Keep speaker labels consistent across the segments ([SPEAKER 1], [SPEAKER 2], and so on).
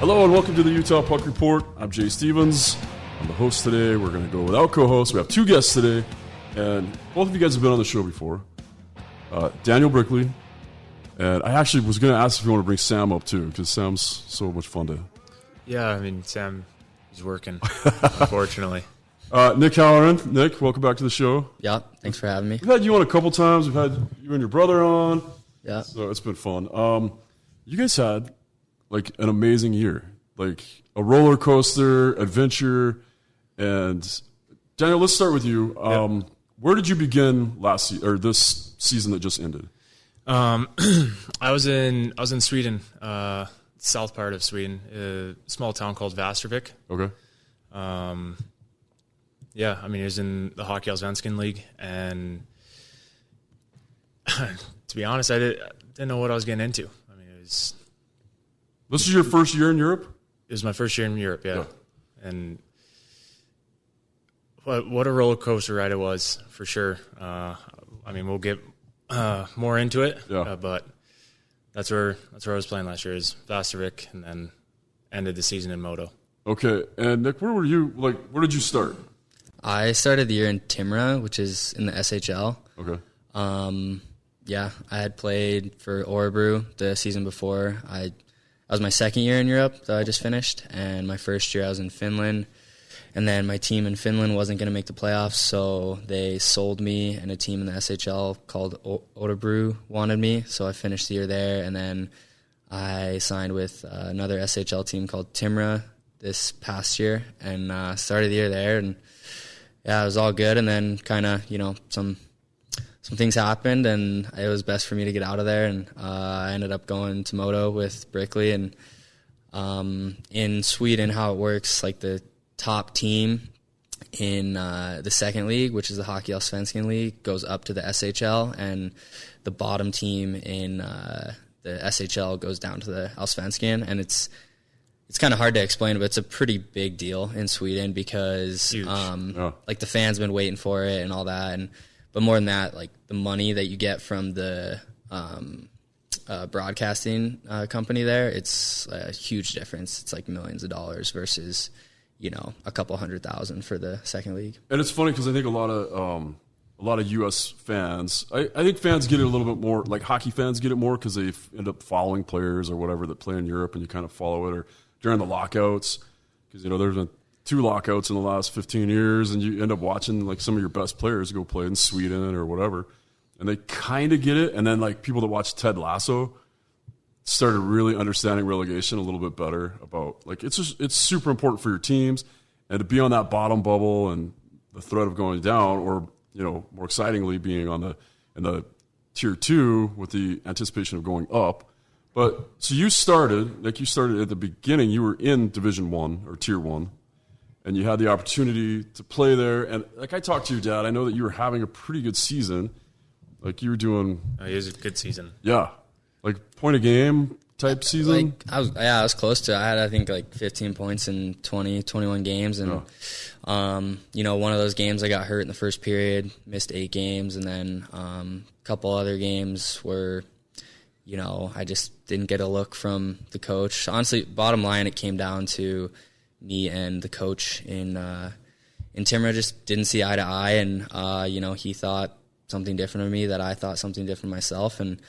[SPEAKER 1] Hello and welcome to the Utah Puck Report. I'm Jay Stevens. I'm the host today. We're going to go without co-hosts. We have two guests today, and both of you guys have been on the show before. Daniel Brickley, and I actually was going to ask if you want to bring Sam up too, because Sam's so much fun to...
[SPEAKER 2] Yeah, I mean, Sam is working, unfortunately.
[SPEAKER 1] Nick Halloran. Nick, welcome back to the show.
[SPEAKER 3] Yeah, thanks for having me.
[SPEAKER 1] We've had you on a couple times. We've had you and your brother on.
[SPEAKER 3] Yeah.
[SPEAKER 1] So it's been fun. You guys had like an amazing year, like a roller coaster adventure. And Daniel, let's start with you. Where did you begin this season that just ended?
[SPEAKER 2] I was in Sweden, south part of Sweden, a small town called Västervik.
[SPEAKER 1] Okay.
[SPEAKER 2] Yeah, I mean, it was in the Hockey Allsvenskan League, and to be honest, I didn't know what I was getting into. I mean,
[SPEAKER 1] This is your first year in Europe?
[SPEAKER 2] It was my first year in Europe, yeah. And what a roller coaster ride it was, for sure. I mean, we'll get more into it, but that's where I was playing last year, is Västervik, and then ended the season in Modo. Okay,
[SPEAKER 1] and Nick, where were you? Like, where did you start?
[SPEAKER 3] I started the year in Timrå, which is in the SHL.
[SPEAKER 1] Okay.
[SPEAKER 3] Yeah, I had played for Örebro the season before. That was my second year in Europe that I just finished, and my first year I was in Finland. And then my team in Finland wasn't going to make the playoffs, so they sold me, and a team in the SHL called Örebro wanted me, so I finished the year there. And then I signed with another SHL team called Timrå this past year, and started the year there. And yeah, it was all good. And then kind of, some things happened, and it was best for me to get out of there. And I ended up going to Modo with Brickley. And in Sweden, how it works, like the top team in the second league, which is the Hockey Allsvenskan League, goes up to the SHL, and the bottom team in the SHL goes down to the Allsvenskan. And it's kind of hard to explain, but it's a pretty big deal in Sweden because like the fans been waiting for it and all that. But more than that, like the money that you get from the broadcasting company there, it's a huge difference. It's like millions of dollars versus, a couple $100,000 for the second league.
[SPEAKER 1] And it's funny because I think a lot of U.S. fans, I think fans get it a little bit more, like hockey fans get it more because they end up following players or whatever that play in Europe, and you kind of follow it, or during the lockouts, because there's been 2 lockouts in the last 15 years, and you end up watching like some of your best players go play in Sweden or whatever, and they kind of get it. And then like people that watch Ted Lasso started really understanding relegation a little bit better, about like it's super important for your teams, and to be on that bottom bubble and the threat of going down, or more excitingly being in the tier 2 with the anticipation of going up. But so you started at the beginning, you were in Division 1 or Tier 1, and you had the opportunity to play there. And like I talked to your dad, I know that you were having a pretty good season. Like you were doing...
[SPEAKER 2] It was a good season.
[SPEAKER 1] Yeah. Like point a game type season?
[SPEAKER 3] I was close to it. I had, I think, like 15 points in 21 games. And, one of those games I got hurt in the first period, missed 8 games. And then a couple other games where... I just didn't get a look from the coach. Honestly, bottom line, it came down to me and the coach in Timrå just didn't see eye to eye, and he thought something different of me that I thought something different myself. And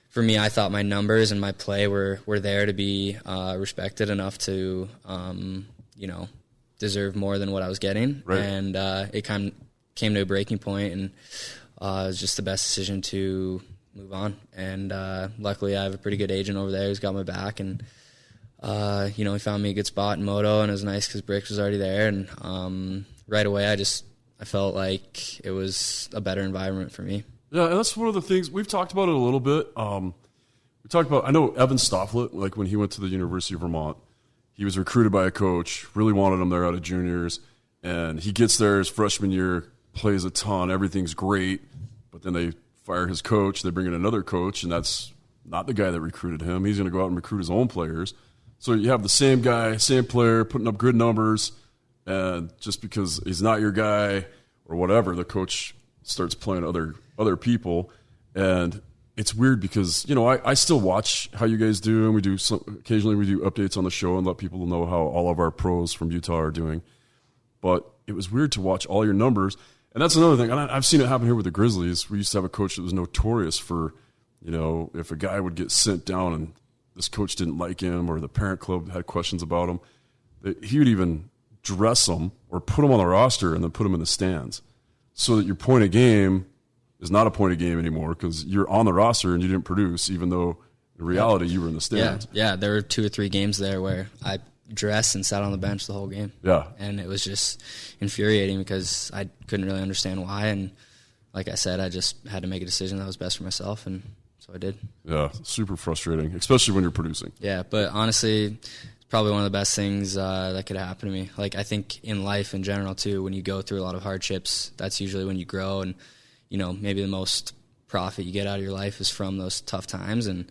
[SPEAKER 3] for me, I thought my numbers and my play were there to be respected enough to deserve more than what I was getting.
[SPEAKER 1] Right.
[SPEAKER 3] And it came to a breaking point, and it was just the best decision to move on. And luckily I have a pretty good agent over there who's got my back, and he found me a good spot in Modo, and it was nice because Brick was already there. And right away I felt like it was a better environment for me.
[SPEAKER 1] Yeah, and that's one of the things we've talked about it a little bit. We talked about, I know Evan Stofflet, like when he went to the University of Vermont, he was recruited by a coach, really wanted him there out of juniors, and he gets there his freshman year, plays a ton, everything's great, but then they fire his coach, they bring in another coach, and that's not the guy that recruited him. He's going to go out and recruit his own players. So you have the same guy, same player, putting up good numbers, and just because he's not your guy or whatever, the coach starts playing other people, and it's weird because, I still watch how you guys do, and occasionally we do updates on the show and let people know how all of our pros from Utah are doing. But it was weird to watch all your numbers. And that's another thing. And I've seen it happen here with the Grizzlies. We used to have a coach that was notorious for, if a guy would get sent down and this coach didn't like him or the parent club had questions about him, that he would even dress them or put them on the roster and then put them in the stands so that your point of game is not a point of game anymore because you're on the roster and you didn't produce, even though in reality you were in the stands.
[SPEAKER 3] Yeah, there were 2 or 3 games there where I dressed and sat on the bench the whole game.
[SPEAKER 1] Yeah.
[SPEAKER 3] And it was just infuriating because I couldn't really understand why. And like I said, I just had to make a decision that was best for myself, and so I did.
[SPEAKER 1] Yeah, super frustrating, especially when you're producing.
[SPEAKER 3] Yeah, but honestly, it's probably one of the best things that could happen to me. Like, I think in life in general, too, when you go through a lot of hardships, that's usually when you grow, and, maybe the most profit you get out of your life is from those tough times. And,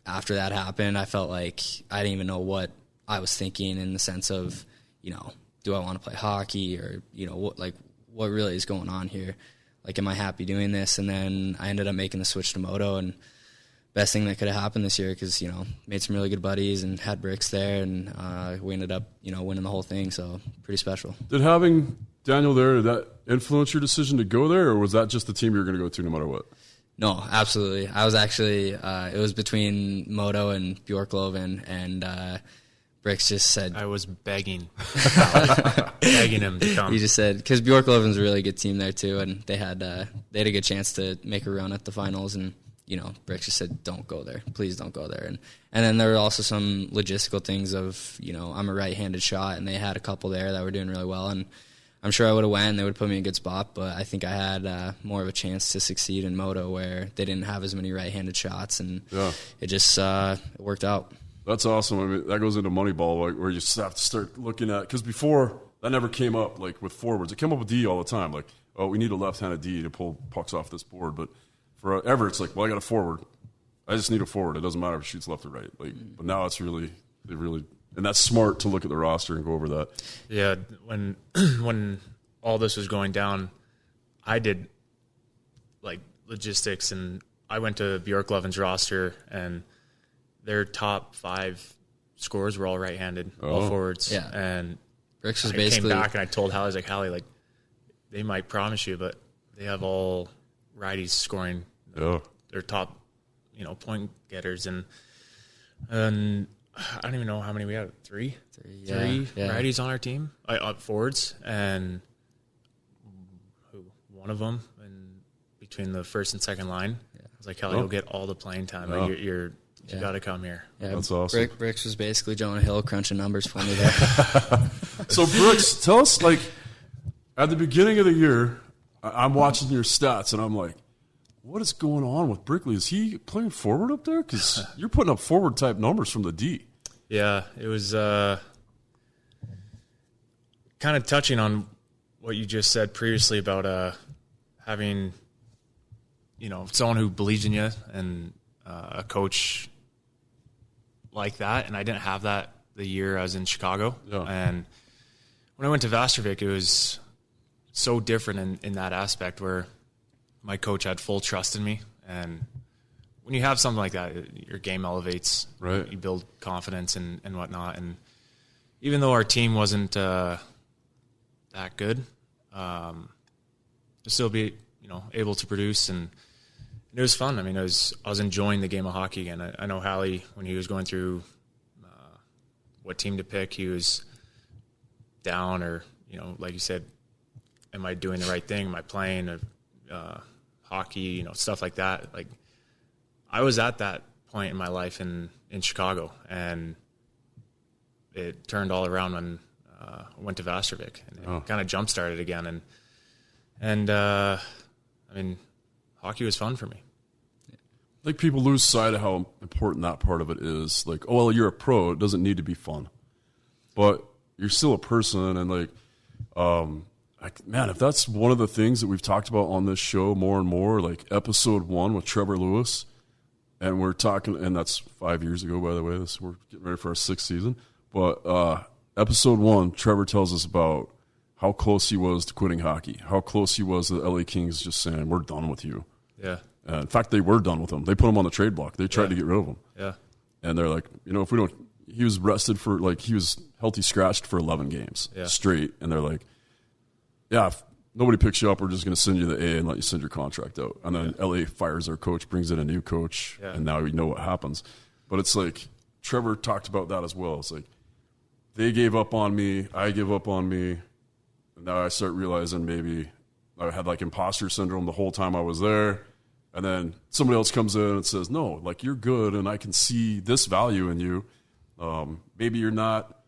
[SPEAKER 3] after that happened, I felt like I didn't even know what I was thinking in the sense of, do I want to play hockey or, what really is going on here? Like, am I happy doing this? And then I ended up making the switch to Modo, and best thing that could have happened this year because, made some really good buddies and had Bricks there, and we ended up, winning the whole thing, so pretty special.
[SPEAKER 1] Did having Daniel there, did that influence your decision to go there, or was that just the team you were going to go to no matter what?
[SPEAKER 3] No, absolutely. I was actually, it was between Modo and Bjorklöven, and Bricks just said...
[SPEAKER 2] I was begging him to come.
[SPEAKER 3] He just said, because Bjorklöven's a really good team there too, and they had a good chance to make a run at the finals, and, Bricks just said, don't go there. Please don't go there. And then there were also some logistical things of, I'm a right-handed shot, and they had a couple there that were doing really well, and I'm sure I would have went. They would have put me in a good spot, but I think I had more of a chance to succeed in Modo where they didn't have as many right-handed shots, and it just it worked out.
[SPEAKER 1] That's awesome. I mean, that goes into Moneyball, where you just have to start looking at, because before that never came up, like with forwards. It came up with D all the time, like, oh, we need a left-handed D to pull pucks off this board. But forever, it's like, well, I got a forward. I just need a forward. It doesn't matter if it shoots left or right. Like, but now it's really, and that's smart to look at the roster and go over that.
[SPEAKER 2] Yeah, when all this was going down, I did like logistics, and I went to Bjorklöven's roster, and their top 5 scorers were all right-handed, all forwards.
[SPEAKER 3] Yeah,
[SPEAKER 2] and
[SPEAKER 3] Bricks was
[SPEAKER 2] I
[SPEAKER 3] basically
[SPEAKER 2] came back and I told Hallie, I was like, Hallie, like, they might promise you, but they have all righties scoring. Their top, point getters, and I don't even know how many we had. Three righties on our team, forwards, and one of them, and between the first and second line, I was like, Hallie, you'll get all the playing time. Like, you got to come here.
[SPEAKER 3] Yeah,
[SPEAKER 1] that's awesome.
[SPEAKER 3] Bricks was basically Jonah Hill crunching numbers for me there.
[SPEAKER 1] So, Bricks, tell us, like, at the beginning of the year, I'm watching your stats, and I'm like, what is going on with Brickley? Is he playing forward up there? Because you're putting up forward-type numbers from the D. Yeah,
[SPEAKER 2] it was kind of touching on what you just said previously about having, someone who believes in you and a coach like that, and I didn't have that the year I was in Chicago.
[SPEAKER 1] Yeah.
[SPEAKER 2] And when I went to Vastervik, it was so different in that aspect where my coach had full trust in me. And when you have something like that, your game elevates.
[SPEAKER 1] Right.
[SPEAKER 2] You build confidence and whatnot. And even though our team wasn't that good, to still be able to produce, and it was fun. I mean, I was enjoying the game of hockey again. I know Hallie, when he was going through what team to pick, he was down, or like you said, am I doing the right thing? Am I playing hockey? Stuff like that. Like, I was at that point in my life in Chicago, and it turned all around when I went to Vastervik, and it kind of jump started again. And I mean, hockey was fun for me.
[SPEAKER 1] Like, people lose sight of how important that part of it is. Like, oh, well, you're a pro. It doesn't need to be fun. But you're still a person. And, like, man, if that's one of the things that we've talked about on this show more and more, like episode 1 with Trevor Lewis, and we're talking, and that's 5 years ago, by the way. We're getting ready for our 6th season. But episode 1, Trevor tells us about how close he was to quitting hockey, how close he was to the LA Kings just saying, we're done with you.
[SPEAKER 2] Yeah.
[SPEAKER 1] In fact, they were done with him. They put him on the trade block. They tried to get rid of him.
[SPEAKER 2] Yeah.
[SPEAKER 1] And they're like, if we don't, he was rested for he was healthy scratched for 11 games straight. And they're like, yeah, if nobody picks you up, we're just going to send you the A and let you send your contract out. And then LA fires their coach, brings in a new coach, and now you know what happens. But it's like Trevor talked about that as well. It's like they gave up on me, I give up on me. And now I start realizing maybe I had imposter syndrome the whole time I was there. And then somebody else comes in and says, no, you're good and I can see this value in you. Maybe you're not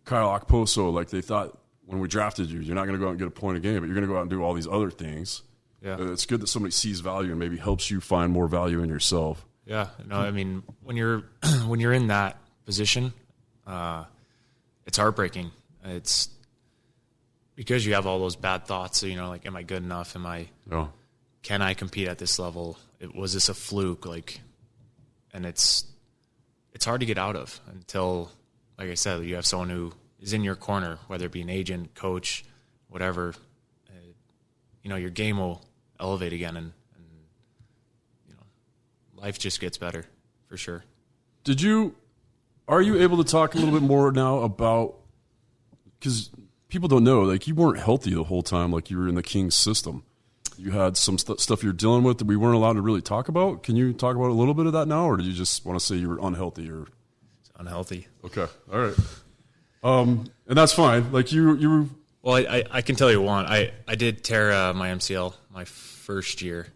[SPEAKER 1] Kyle Okposo like they thought when we drafted you. You're not going to go out and get a point a game, but you're going to go out and do all these other things. Yeah. It's good that somebody sees value and maybe helps you find more value in yourself.
[SPEAKER 2] Yeah. No, I mean, when you're in that position, it's heartbreaking. It's because you have all those bad thoughts. So, am I good enough? Can I compete at this level? Was this a fluke? And it's hard to get out of until, like I said, you have someone who is in your corner, whether it be an agent, coach, whatever. Your game will elevate again, and life just gets better for sure.
[SPEAKER 1] Are you able to talk a little bit more now about, because people don't know, you weren't healthy the whole time, you were in the Kings system. You had some stuff you're dealing with that we weren't allowed to really talk about. Can you talk about a little bit of that now, or do you just want to say you were unhealthy?
[SPEAKER 2] It's unhealthy.
[SPEAKER 1] Okay, all right. And that's fine. you.
[SPEAKER 2] Well, I can tell you one. I did tear my MCL my first year.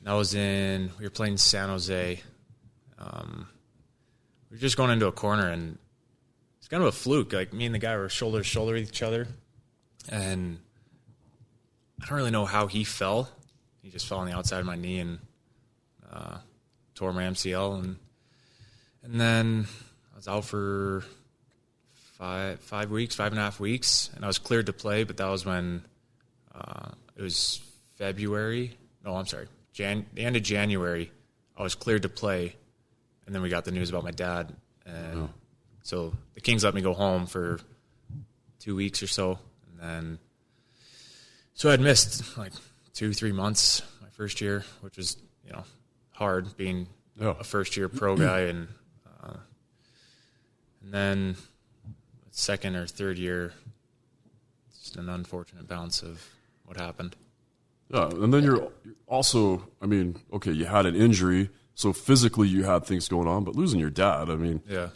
[SPEAKER 2] That was we were playing San Jose. We were just going into a corner, and it's kind of a fluke. Me and the guy were shoulder to shoulder with each other. And I don't really know how he fell. He just fell on the outside of my knee and tore my MCL. And then I was out for 5.5 weeks, and I was cleared to play, but that was when it was February. No, I'm sorry. The end of January, I was cleared to play, and then we got the news about my dad. And so the Kings let me go home for 2 weeks or so. And so I'd missed 2-3 months my first year, which was, hard being a first year pro guy. And then second or third year, just an unfortunate bounce of what happened.
[SPEAKER 1] Yeah. And then you're also, you had an injury. So physically you had things going on, but losing your dad, that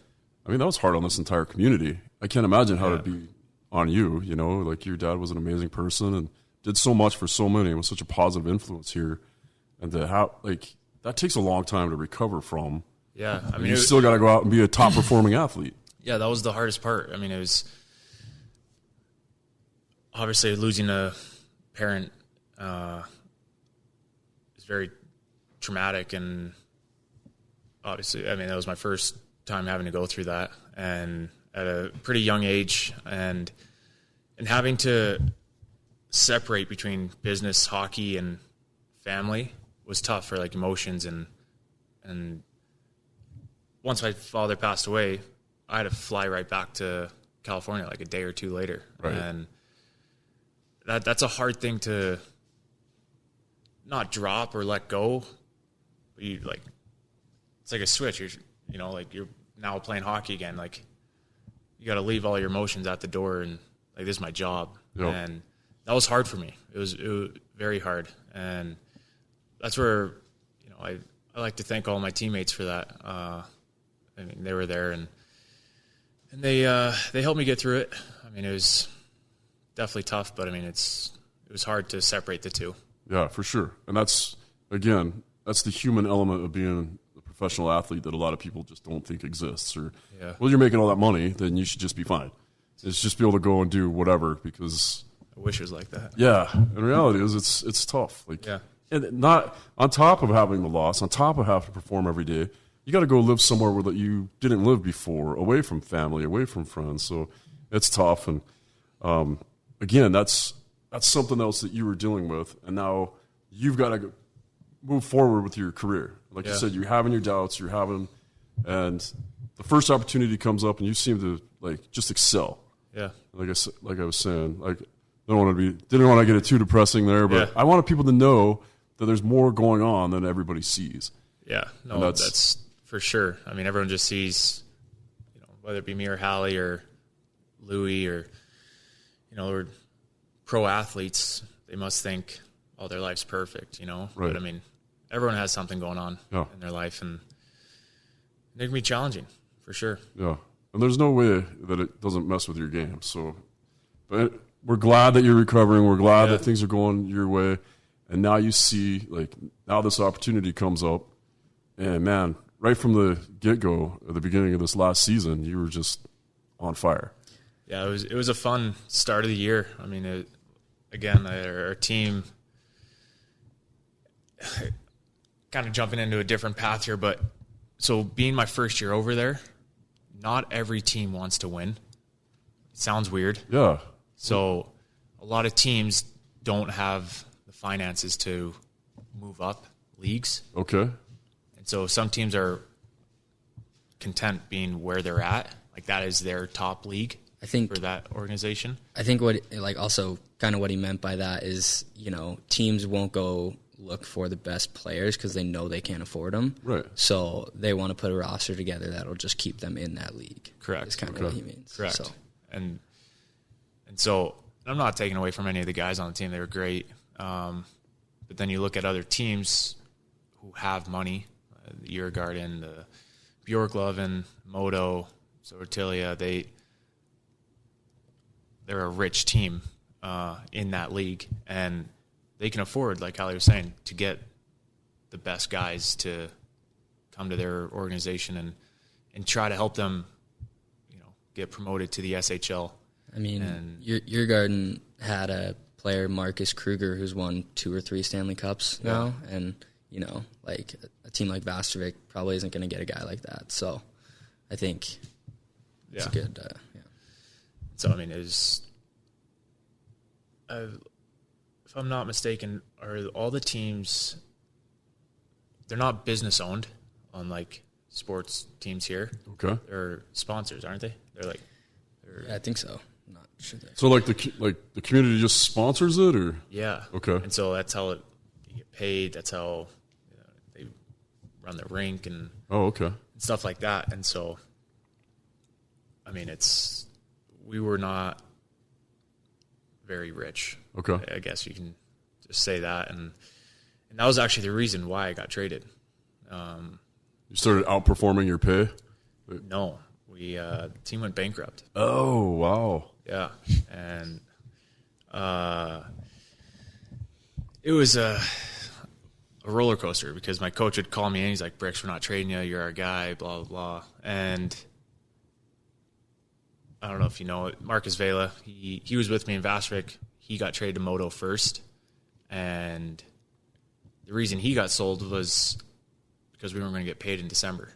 [SPEAKER 1] was hard on this entire community. I can't imagine how it'd be on you, your dad was an amazing person and did so much for so many and was such a positive influence here. And that takes a long time to recover from.
[SPEAKER 2] Yeah.
[SPEAKER 1] You still got to go out and be a top performing athlete.
[SPEAKER 2] Yeah. That was the hardest part. It was obviously losing a parent is very traumatic. And obviously, that was my first time having to go through that. And at a pretty young age, and having to separate between business, hockey, and family was tough for emotions. And once my father passed away, I had to fly right back to California a day or two later. Right. And that's a hard thing to not drop or let go. But it's like a switch. You're now playing hockey again. You got to leave all your emotions at the door, and this is my job. Yep. And that was hard for me. It was very hard. And that's where, I like to thank all my teammates for that. They were there and they helped me get through it. It was definitely tough, but it was hard to separate the two.
[SPEAKER 1] Yeah, for sure. And that's the human element of being a professional athlete that a lot of people just don't think exists. Or, well, you're making all that money, then you should just be fine. It's just be able to go and do whatever, because
[SPEAKER 2] I wish it was like that.
[SPEAKER 1] Yeah, in reality, it's tough. And not on top of having the loss, on top of having to perform every day, you got to go live somewhere where you didn't live before, away from family, away from friends. So it's tough. And again, that's something else that you were dealing with, and now you've got to move forward with your career. Like you said, you're having your doubts, and the first opportunity comes up, and you seem to just excel.
[SPEAKER 2] Yeah.
[SPEAKER 1] Like I was saying, Didn't want to get it too depressing there, but I wanted people to know that there's more going on than everybody sees.
[SPEAKER 2] Yeah, no, that's for sure. I mean, everyone just sees, whether it be me or Hallie or Louie or, or pro athletes, they must think, oh, their life's perfect, Right. But I mean, everyone has something going on in their life, and it can be challenging for sure.
[SPEAKER 1] Yeah, and there's no way that it doesn't mess with your game. So, but we're glad that you're recovering. We're glad that things are going your way. And now you see, now this opportunity comes up. And, man, right from the get-go, at the beginning of this last season, you were just on fire.
[SPEAKER 2] Yeah, it was a fun start of the year. I mean, our team, kind of jumping into a different path here, but so being my first year over there, not every team wants to win. It sounds weird.
[SPEAKER 1] Yeah.
[SPEAKER 2] So a lot of teams don't have the finances to move up leagues.
[SPEAKER 1] Okay.
[SPEAKER 2] And so some teams are content being where they're at. Like that is their top league, I think, for that organization.
[SPEAKER 3] I think what he meant by that is, teams won't go look for the best players because they know they can't afford them.
[SPEAKER 1] Right.
[SPEAKER 3] So they want to put a roster together that'll just keep them in that league.
[SPEAKER 2] Correct.
[SPEAKER 3] Is kind of what he means.
[SPEAKER 2] Correct.
[SPEAKER 3] So.
[SPEAKER 2] And so I'm not taking away from any of the guys on the team. They were great. But then you look at other teams who have money, the Djurgården, the Bjorklöven, Modo, Sortilia, they're a rich team in that league, and they can afford, like Ali was saying, to get the best guys to come to their organization and try to help them, get promoted to the SHL.
[SPEAKER 3] I mean, Djurgården had a player, Marcus Kruger, who's won 2 or 3 Stanley Cups now, and a team like Vastervik probably isn't going to get a guy like that. So I think it's a good.
[SPEAKER 2] So I mean, if I'm not mistaken, are all the teams? They're not business owned, unlike sports teams here.
[SPEAKER 1] Okay,
[SPEAKER 2] they're sponsors, aren't they?
[SPEAKER 3] Yeah, I think so. I'm not sure.
[SPEAKER 1] So the community just sponsors it, or okay,
[SPEAKER 2] and so that's how you get paid. That's how they run the rink and
[SPEAKER 1] and
[SPEAKER 2] stuff like that. And so, I mean, we were not very rich.
[SPEAKER 1] Okay,
[SPEAKER 2] I guess you can just say that, and that was actually the reason why I got traded.
[SPEAKER 1] You started outperforming your pay?
[SPEAKER 2] No. The team went bankrupt.
[SPEAKER 1] Oh, wow.
[SPEAKER 2] Yeah. And it was a roller coaster because my coach would call me and he's like, Bricks, we're not trading you. You're our guy, blah, blah, blah. And I don't know if you know it, Marcus Vela, he was with me in Vastervik. He got traded to Modo first. And the reason he got sold was because we weren't going to get paid in December.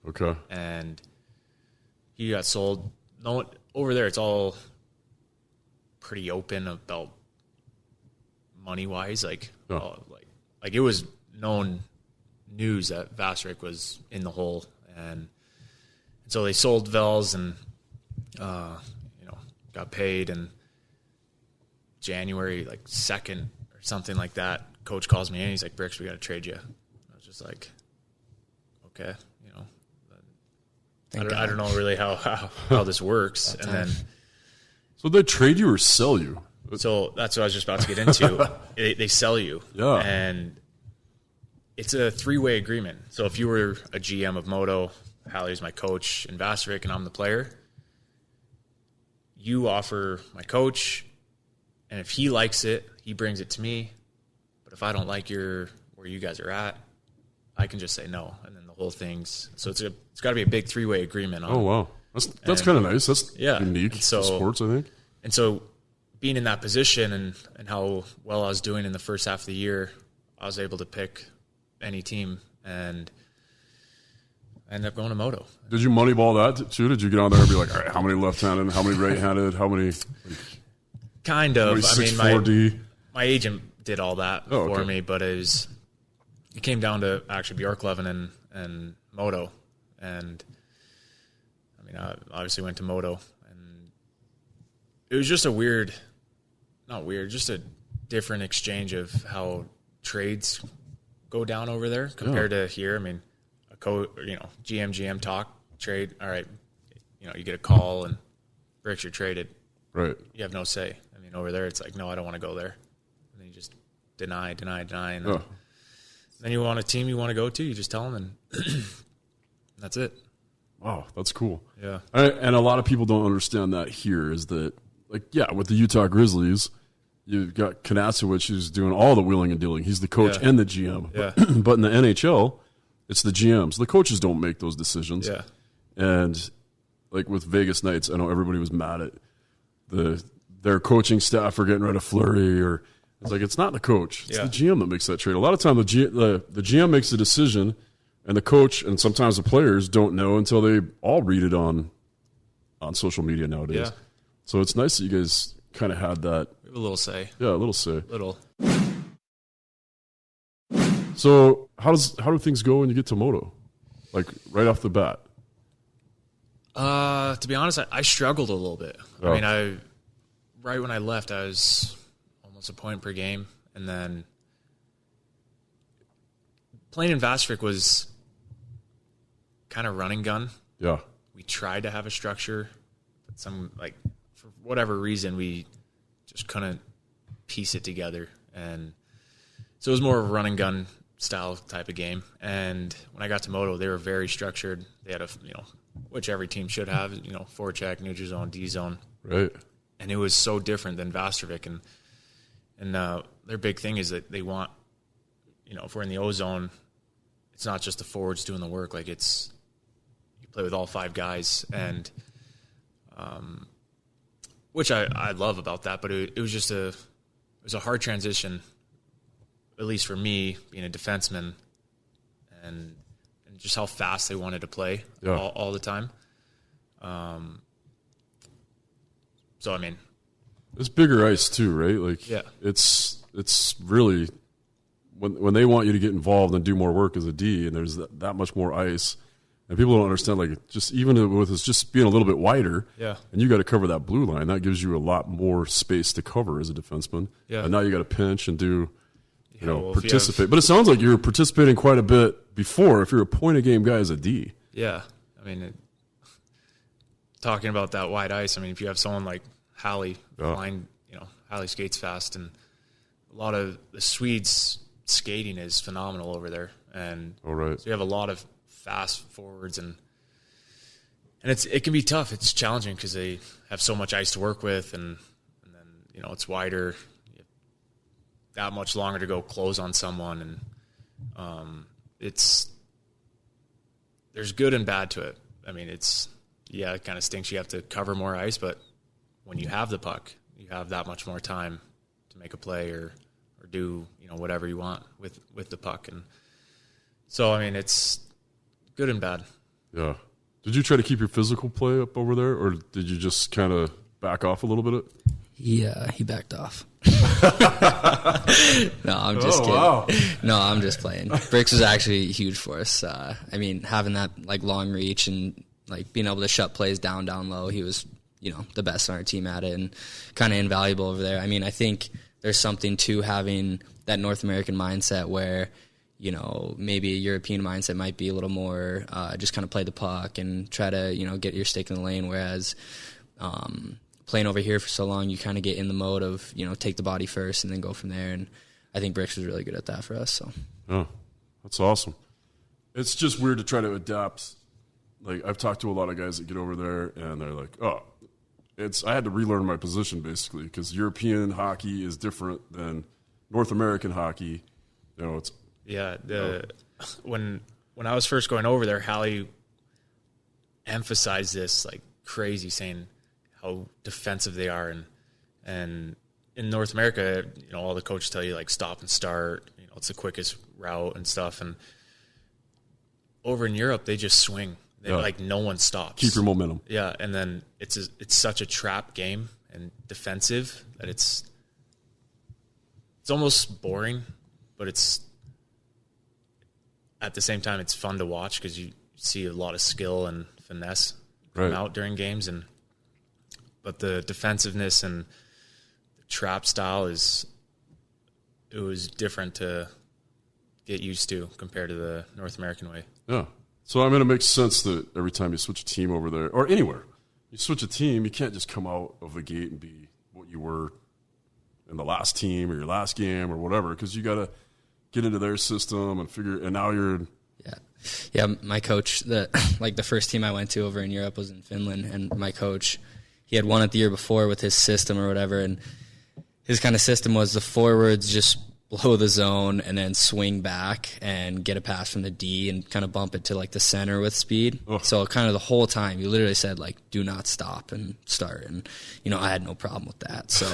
[SPEAKER 1] Okay.
[SPEAKER 2] And he got sold. No, over there, it's all pretty open about money-wise. Like it was known news that Vastervik was in the hole, and so they sold Vels and got paid. And January 2nd or something like that, coach calls me in. He's like, Bricks, we got to trade you. I was just like, okay, I don't know really how this works. And then,
[SPEAKER 1] so they trade you or sell you?
[SPEAKER 2] So that's what I was just about to get into. They sell you, and it's a 3-way agreement. So if you were a GM of Modo, Hallie's my coach in Vastervik, and I'm the player, you offer my coach, and if he likes it, he brings it to me. But if I don't like where you guys are at, I can just say no, and then the whole thing's so it's got to be a big 3-way agreement.
[SPEAKER 1] Oh wow, that's kind of nice. That's unique to sports, I think.
[SPEAKER 2] And so, being in that position and how well I was doing in the first half of the year, I was able to pick any team, and I ended up going to Modo.
[SPEAKER 1] Did you moneyball that too? Did you get on there and be like, all right, how many left-handed, how many right-handed, how many?
[SPEAKER 2] Kind of.
[SPEAKER 1] I mean,
[SPEAKER 2] my agent did all that for me, but it came down to actually Bjorklöven and Modo. And, I mean, I obviously went to Modo. And it was just a weird not weird, just a different exchange of how trades go down over there compared to here. I mean, GM talk, trade, all right, you get a call and Bricks, you're traded.
[SPEAKER 1] Right. You
[SPEAKER 2] have no say. I mean, over there, it's like, no, I don't want to go there. And then you just deny. And then you want a team you want to go to, you just tell them, and that's it.
[SPEAKER 1] Wow, that's cool.
[SPEAKER 2] Yeah.
[SPEAKER 1] And a lot of people don't understand that here is that, with the Utah Grizzlies, you've got Kanasowicz who's doing all the wheeling and dealing. He's the coach and the GM.
[SPEAKER 2] Yeah.
[SPEAKER 1] But in the NHL, it's the GMs. The coaches don't make those decisions.
[SPEAKER 2] Yeah.
[SPEAKER 1] And with Vegas Knights, I know everybody was mad at their coaching staff for getting rid of Fleury, or it's not the coach. It's the GM that makes that trade. A lot of time the GM makes the decision, and the coach and sometimes the players don't know until they all read it on social media nowadays.
[SPEAKER 2] Yeah.
[SPEAKER 1] So it's nice that you guys kind of had that.
[SPEAKER 2] We have a little say.
[SPEAKER 1] Yeah, a little say.
[SPEAKER 2] Little.
[SPEAKER 1] So how do things go when you get to Modo? Right off the bat?
[SPEAKER 2] To be honest, I struggled a little bit.
[SPEAKER 1] Oh.
[SPEAKER 2] I mean, right when I left, I was almost a point per game, and then playing in Vastavik was kind of running gun.
[SPEAKER 1] Yeah.
[SPEAKER 2] We tried to have a structure, but for whatever reason, we just couldn't piece it together. And so it was more of a run and gun style type of game. And when I got to Modo, they were very structured. They had which every team should have, forecheck, neutral zone, D zone.
[SPEAKER 1] Right.
[SPEAKER 2] And it was so different than Vastavik. And their big thing is that they want, if we're in the O zone, it's not just the forwards doing the work. You play with all 5 guys, and which I love about that. But it was just it was a hard transition, at least for me, being a defenseman, and just how fast they wanted to play all the time. So I mean,
[SPEAKER 1] it's bigger ice too, right? It's really when they want you to get involved and do more work as a D, and there's that much more ice, and people don't understand. Just even with us just being a little bit wider, and you got to cover that blue line, that gives you a lot more space to cover as a defenseman. Yeah. And now you got to pinch and do. Participate. But it sounds like you're participating quite a bit before if you're a point-a-game guy as a D.
[SPEAKER 2] Yeah. I mean, talking about that wide ice, I mean, if you have someone like Hallie flying, Hallie skates fast, and a lot of the Swedes' skating is phenomenal over there. And so you have a lot of fast forwards, and it can be tough. It's challenging because they have so much ice to work with, and then, it's wider. That much longer to go close on someone, and there's good and bad to it. I mean, it kind of stinks. You have to cover more ice, but when you have the puck, you have that much more time to make a play or do whatever you want with the puck. And so I mean, it's good and bad. Yeah.
[SPEAKER 1] Did you try to keep your physical play up over there, or did you just kind of back off a little bit?
[SPEAKER 3] Yeah, he backed off. No, I'm just kidding. Wow. No, I'm just playing. Bricks was actually huge for us. I mean, having that long reach and being able to shut plays down low, he was the best on our team at it, and kind of invaluable over there. I mean, I think there's something to having that North American mindset where maybe a European mindset might be a little more just kind of play the puck and try to get your stick in the lane, whereas playing over here for so long, you kind of get in the mode of, take the body first and then go from there. And I think Bricks was really good at that for us. So,
[SPEAKER 1] oh, that's awesome. It's just weird to try to adapt. I've talked to a lot of guys that get over there, and they're like, oh, I had to relearn my position basically because European hockey is different than North American hockey. It's
[SPEAKER 2] when I was first going over there, Hallie emphasized this crazy, saying how defensive they are, and in North America, all the coaches tell you stop and start. It's the quickest route and stuff. And over in Europe, they just swing. They no one stops.
[SPEAKER 1] Keep your momentum.
[SPEAKER 2] Yeah, and then it's such a trap game and defensive that it's almost boring, but it's at the same time it's fun to watch because you see a lot of skill and finesse come out during games, but the defensiveness and the trap style it was different to get used to compared to the North American way.
[SPEAKER 1] Yeah. So, I mean, it makes sense that every time you switch a team over there, or anywhere, you switch a team, you can't just come out of the gate and be what you were in the last team or your last game or whatever, because you got to get into their system and now you're –
[SPEAKER 3] Yeah, my coach, the first team I went to over in Europe was in Finland, and my coach, he had won it the year before with his system or whatever, and his kind of system was the forwards just blow the zone and then swing back and get a pass from the D and kind of bump it to like the center with speed. Oh. So kind of the whole time you literally said like, do not stop and start. And, you know, I had no problem with that. So,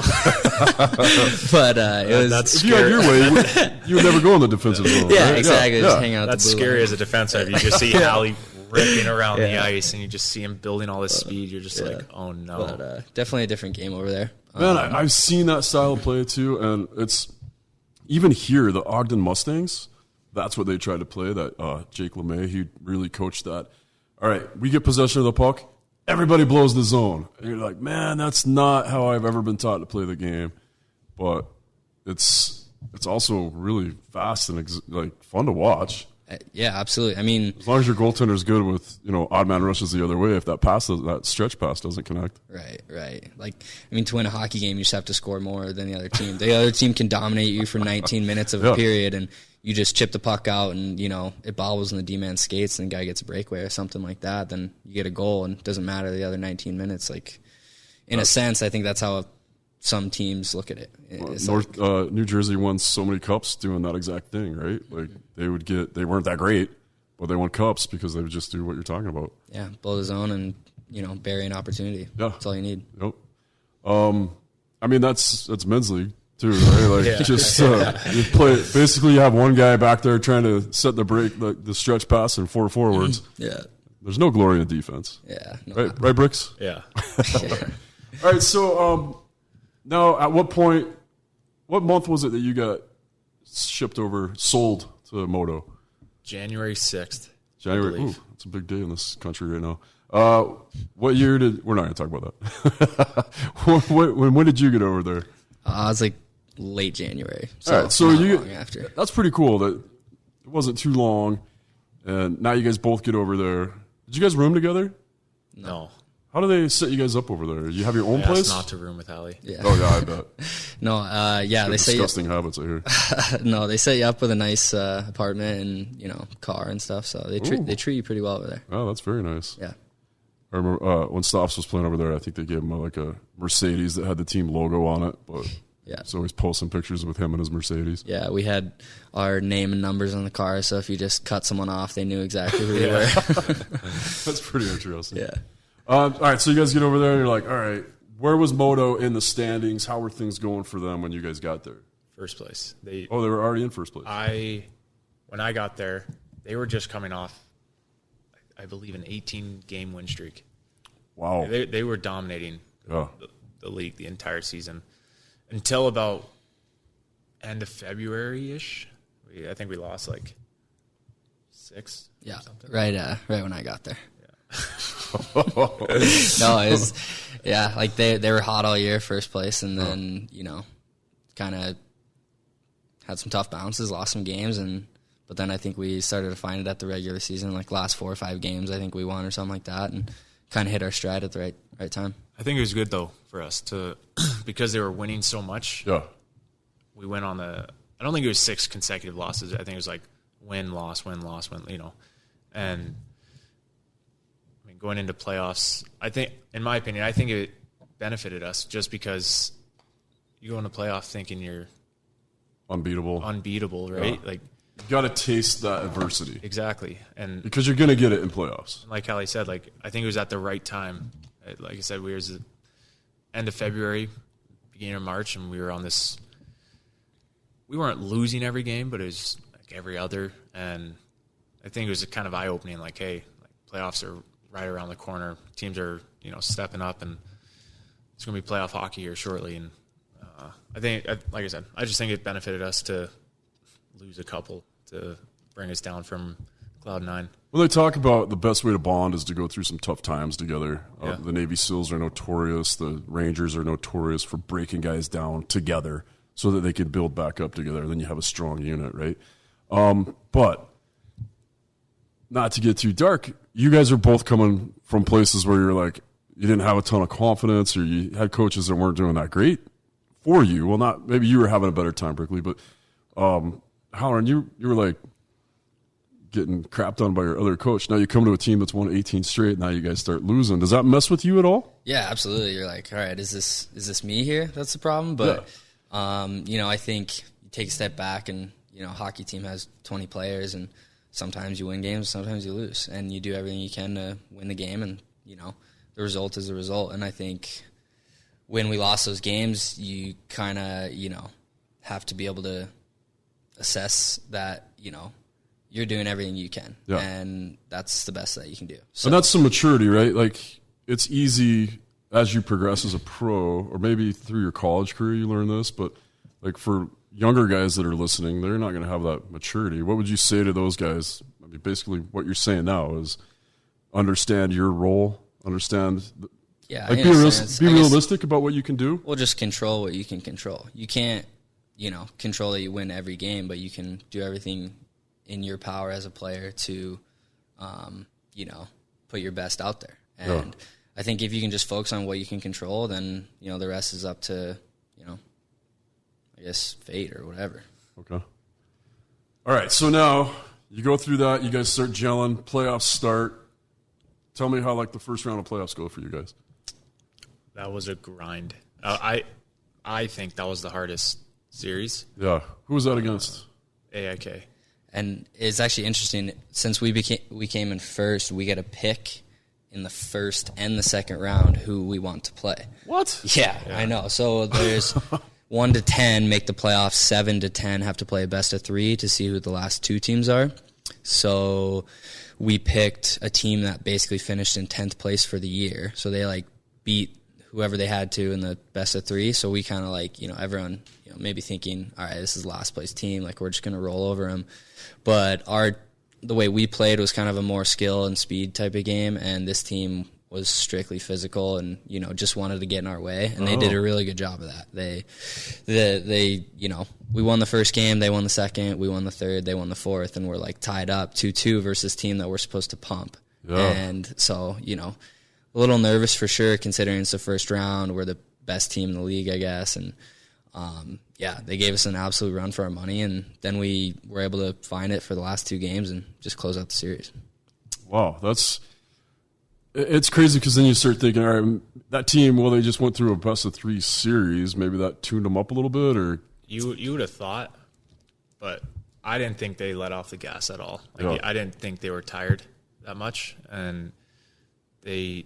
[SPEAKER 3] but it was,
[SPEAKER 2] that's
[SPEAKER 1] if you had your way, you would never go in the defensive zone.
[SPEAKER 3] Yeah,
[SPEAKER 1] right?
[SPEAKER 3] exactly.
[SPEAKER 1] Yeah.
[SPEAKER 3] Just hang out.
[SPEAKER 2] That's
[SPEAKER 3] the blue
[SPEAKER 2] scary
[SPEAKER 3] line.
[SPEAKER 2] as a defensive. You just see Allie ripping around the ice and you just see him building all this speed. You're just like, oh no.
[SPEAKER 3] But definitely a different game over there.
[SPEAKER 1] Man, I've seen that style of play too, and it's even here, the Ogden Mustangs, that's what they tried to play, that Jake LeMay, he really coached that. All right, we get possession of the puck, everybody blows the zone. And you're like, man, that's not how I've ever been taught to play the game. But it's also really fast and fun to watch.
[SPEAKER 3] Yeah, absolutely. I mean,
[SPEAKER 1] as long as your goaltender's good with, odd man rushes the other way, if that stretch pass doesn't connect.
[SPEAKER 3] Right. Like, I mean, to win a hockey game, you just have to score more than the other team. The other team can dominate you for 19 minutes of a period, and you just chip the puck out, and it bobbles in the D-man skates, and the guy gets a breakaway or something like that. Then you get a goal, and it doesn't matter the other 19 minutes. Like, in a sense, I think that's how some teams look at it.
[SPEAKER 1] New Jersey won so many cups doing that exact thing, right? Like they weren't that great, but they won cups because they would just do what you're talking about.
[SPEAKER 3] Yeah, blow the zone and bury an opportunity. Yeah, that's all you need.
[SPEAKER 1] Yep. I mean that's men's league too, right? Like you play. Basically, you have one guy back there trying to set the break, the stretch pass, and 4 forwards.
[SPEAKER 3] Yeah.
[SPEAKER 1] There's no glory in defense.
[SPEAKER 3] Yeah.
[SPEAKER 1] No, right, Bricks.
[SPEAKER 2] Yeah.
[SPEAKER 1] All right, so. Now, at what month was it that you got sold to Modo?
[SPEAKER 2] January 6th.
[SPEAKER 1] January. Ooh, it's a big day in this country right now. What year we're not going to talk about that. When did you get over there?
[SPEAKER 3] I was like late January. So,
[SPEAKER 1] all right, so
[SPEAKER 3] after.
[SPEAKER 1] That's pretty cool that it wasn't too long, and now you guys both get over there. Did you guys room together?
[SPEAKER 2] No.
[SPEAKER 1] How do they set you guys up over there? You have your own place?
[SPEAKER 2] Not to room with Allie.
[SPEAKER 3] Yeah.
[SPEAKER 1] Oh, yeah, I bet.
[SPEAKER 3] No, they say
[SPEAKER 1] disgusting habits, I hear.
[SPEAKER 3] No, they set you up with a nice apartment and car and stuff. So they treat you pretty well over there.
[SPEAKER 1] Oh, that's very nice.
[SPEAKER 3] Yeah.
[SPEAKER 1] I remember when Stops was playing over there, I think they gave him like a Mercedes that had the team logo on it. But so he's posting pictures with him and his Mercedes.
[SPEAKER 3] Yeah, we had our name and numbers on the car, so if you just cut someone off, they knew exactly who you were.
[SPEAKER 1] That's pretty interesting.
[SPEAKER 3] Yeah.
[SPEAKER 1] All right, so you guys get over there, and you're like, all right, where was Modo in the standings? How were things going for them when you guys got there?
[SPEAKER 2] First place.
[SPEAKER 1] They were already in first place.
[SPEAKER 2] When I got there, they were just coming off, I believe, an 18-game win streak.
[SPEAKER 1] Wow.
[SPEAKER 2] They were dominating the league the entire season until about end of February-ish. I think we lost like 6.
[SPEAKER 3] Yeah,
[SPEAKER 2] something.
[SPEAKER 3] Right when I got there. No, it was, like they were hot all year, first place, and then kind of had some tough bounces, lost some games, but then I think we started to find it at the regular season, like last 4 or 5 games, I think we won or something like that, and kind of hit our stride at the right time.
[SPEAKER 2] I think it was good though for us to because they were winning so much.
[SPEAKER 1] Yeah,
[SPEAKER 2] we went on I don't think it was 6 consecutive losses. I think it was like win, loss, win, loss, win. And. Going into playoffs, I think, in my opinion, I think it benefited us just because you go into playoff thinking you're
[SPEAKER 1] unbeatable,
[SPEAKER 2] right?
[SPEAKER 1] Yeah. Like you got to taste that adversity,
[SPEAKER 2] exactly, and
[SPEAKER 1] because you're going to get it in playoffs.
[SPEAKER 2] Like Hallie said, like I think it was at the right time. Like I said, we were at the end of February, beginning of March, and we were on this. We weren't losing every game, but it was like every other, and I think it was kind of eye opening. Like, hey, playoffs are right around the corner. Teams are, stepping up, and it's going to be playoff hockey here shortly. And I think, like I said, I just think it benefited us to lose a couple to bring us down from Cloud 9.
[SPEAKER 1] When they talk about the best way to bond is to go through some tough times together.
[SPEAKER 2] Yeah.
[SPEAKER 1] The Navy SEALs are notorious. The Rangers are notorious for breaking guys down together so that they can build back up together. Then you have a strong unit, right? But not to get too dark, you guys are both coming from places where you're like, you didn't have a ton of confidence, or you had coaches that weren't doing that great for you. Well, not maybe you were having a better time, Brickley, but Halloran, you were like getting crapped on by your other coach. Now you come to a team that's won 18 straight. Now you guys start losing. Does that mess with you at all?
[SPEAKER 3] Yeah, absolutely. You're like, all right, is this me here? That's the problem. But I think you take a step back, and a hockey team has 20 players, and sometimes you win games, sometimes you lose, and you do everything you can to win the game, and the result is the result. And I think when we lost those games, you kind of have to be able to assess that you're doing everything you can, and that's the best that you can do. So,
[SPEAKER 1] and that's some maturity, right? Like, it's easy as you progress as a pro, or maybe through your college career you learn this, but like for younger guys that are listening, they're not going to have that maturity. What would you say to those guys? I mean, basically what you're saying now is understand your role, be realistic about what you can do.
[SPEAKER 3] Well, just control what you can control. You can't, control that you win every game, but you can do everything in your power as a player to, put your best out there. And I think if you can just focus on what you can control, then, the rest is up to, I guess, fate or whatever.
[SPEAKER 1] Okay. All right, so now you go through that. You guys start gelling. Playoffs start. Tell me how, the first round of playoffs go for you guys.
[SPEAKER 2] That was a grind. I think that was the hardest series.
[SPEAKER 1] Yeah. Who was that against?
[SPEAKER 2] AIK.
[SPEAKER 3] And it's actually interesting. Since we came in first, we get a pick in the first and the second round who we want to play.
[SPEAKER 1] What?
[SPEAKER 3] Yeah. I know. So there's 1 to 10 make the playoffs, 7 to 10 have to play a best of 3 to see who the last 2 teams are. So we picked a team that basically finished in 10th place for the year. So they beat whoever they had to in the best of 3. So we kind of everyone, maybe thinking, all right, this is the last place team. We're just going to roll over them. But the way we played was kind of a more skill and speed type of game. And this team was strictly physical and, just wanted to get in our way. And they did a really good job of that. They we won the first game, they won the second, we won the third, they won the fourth, and we're tied up 2-2 versus team that we're supposed to pump. Yeah. And so, a little nervous for sure, considering it's the first round. We're the best team in the league, I guess. And, they gave us an absolute run for our money, and then we were able to find it for the last 2 games and just close out the series.
[SPEAKER 1] Wow, it's crazy because then you start thinking, all right, that team, they just went through a best of 3 series. Maybe that tuned them up a little bit, or
[SPEAKER 2] you would have thought, but I didn't think they let off the gas at all. I didn't think they were tired that much, and they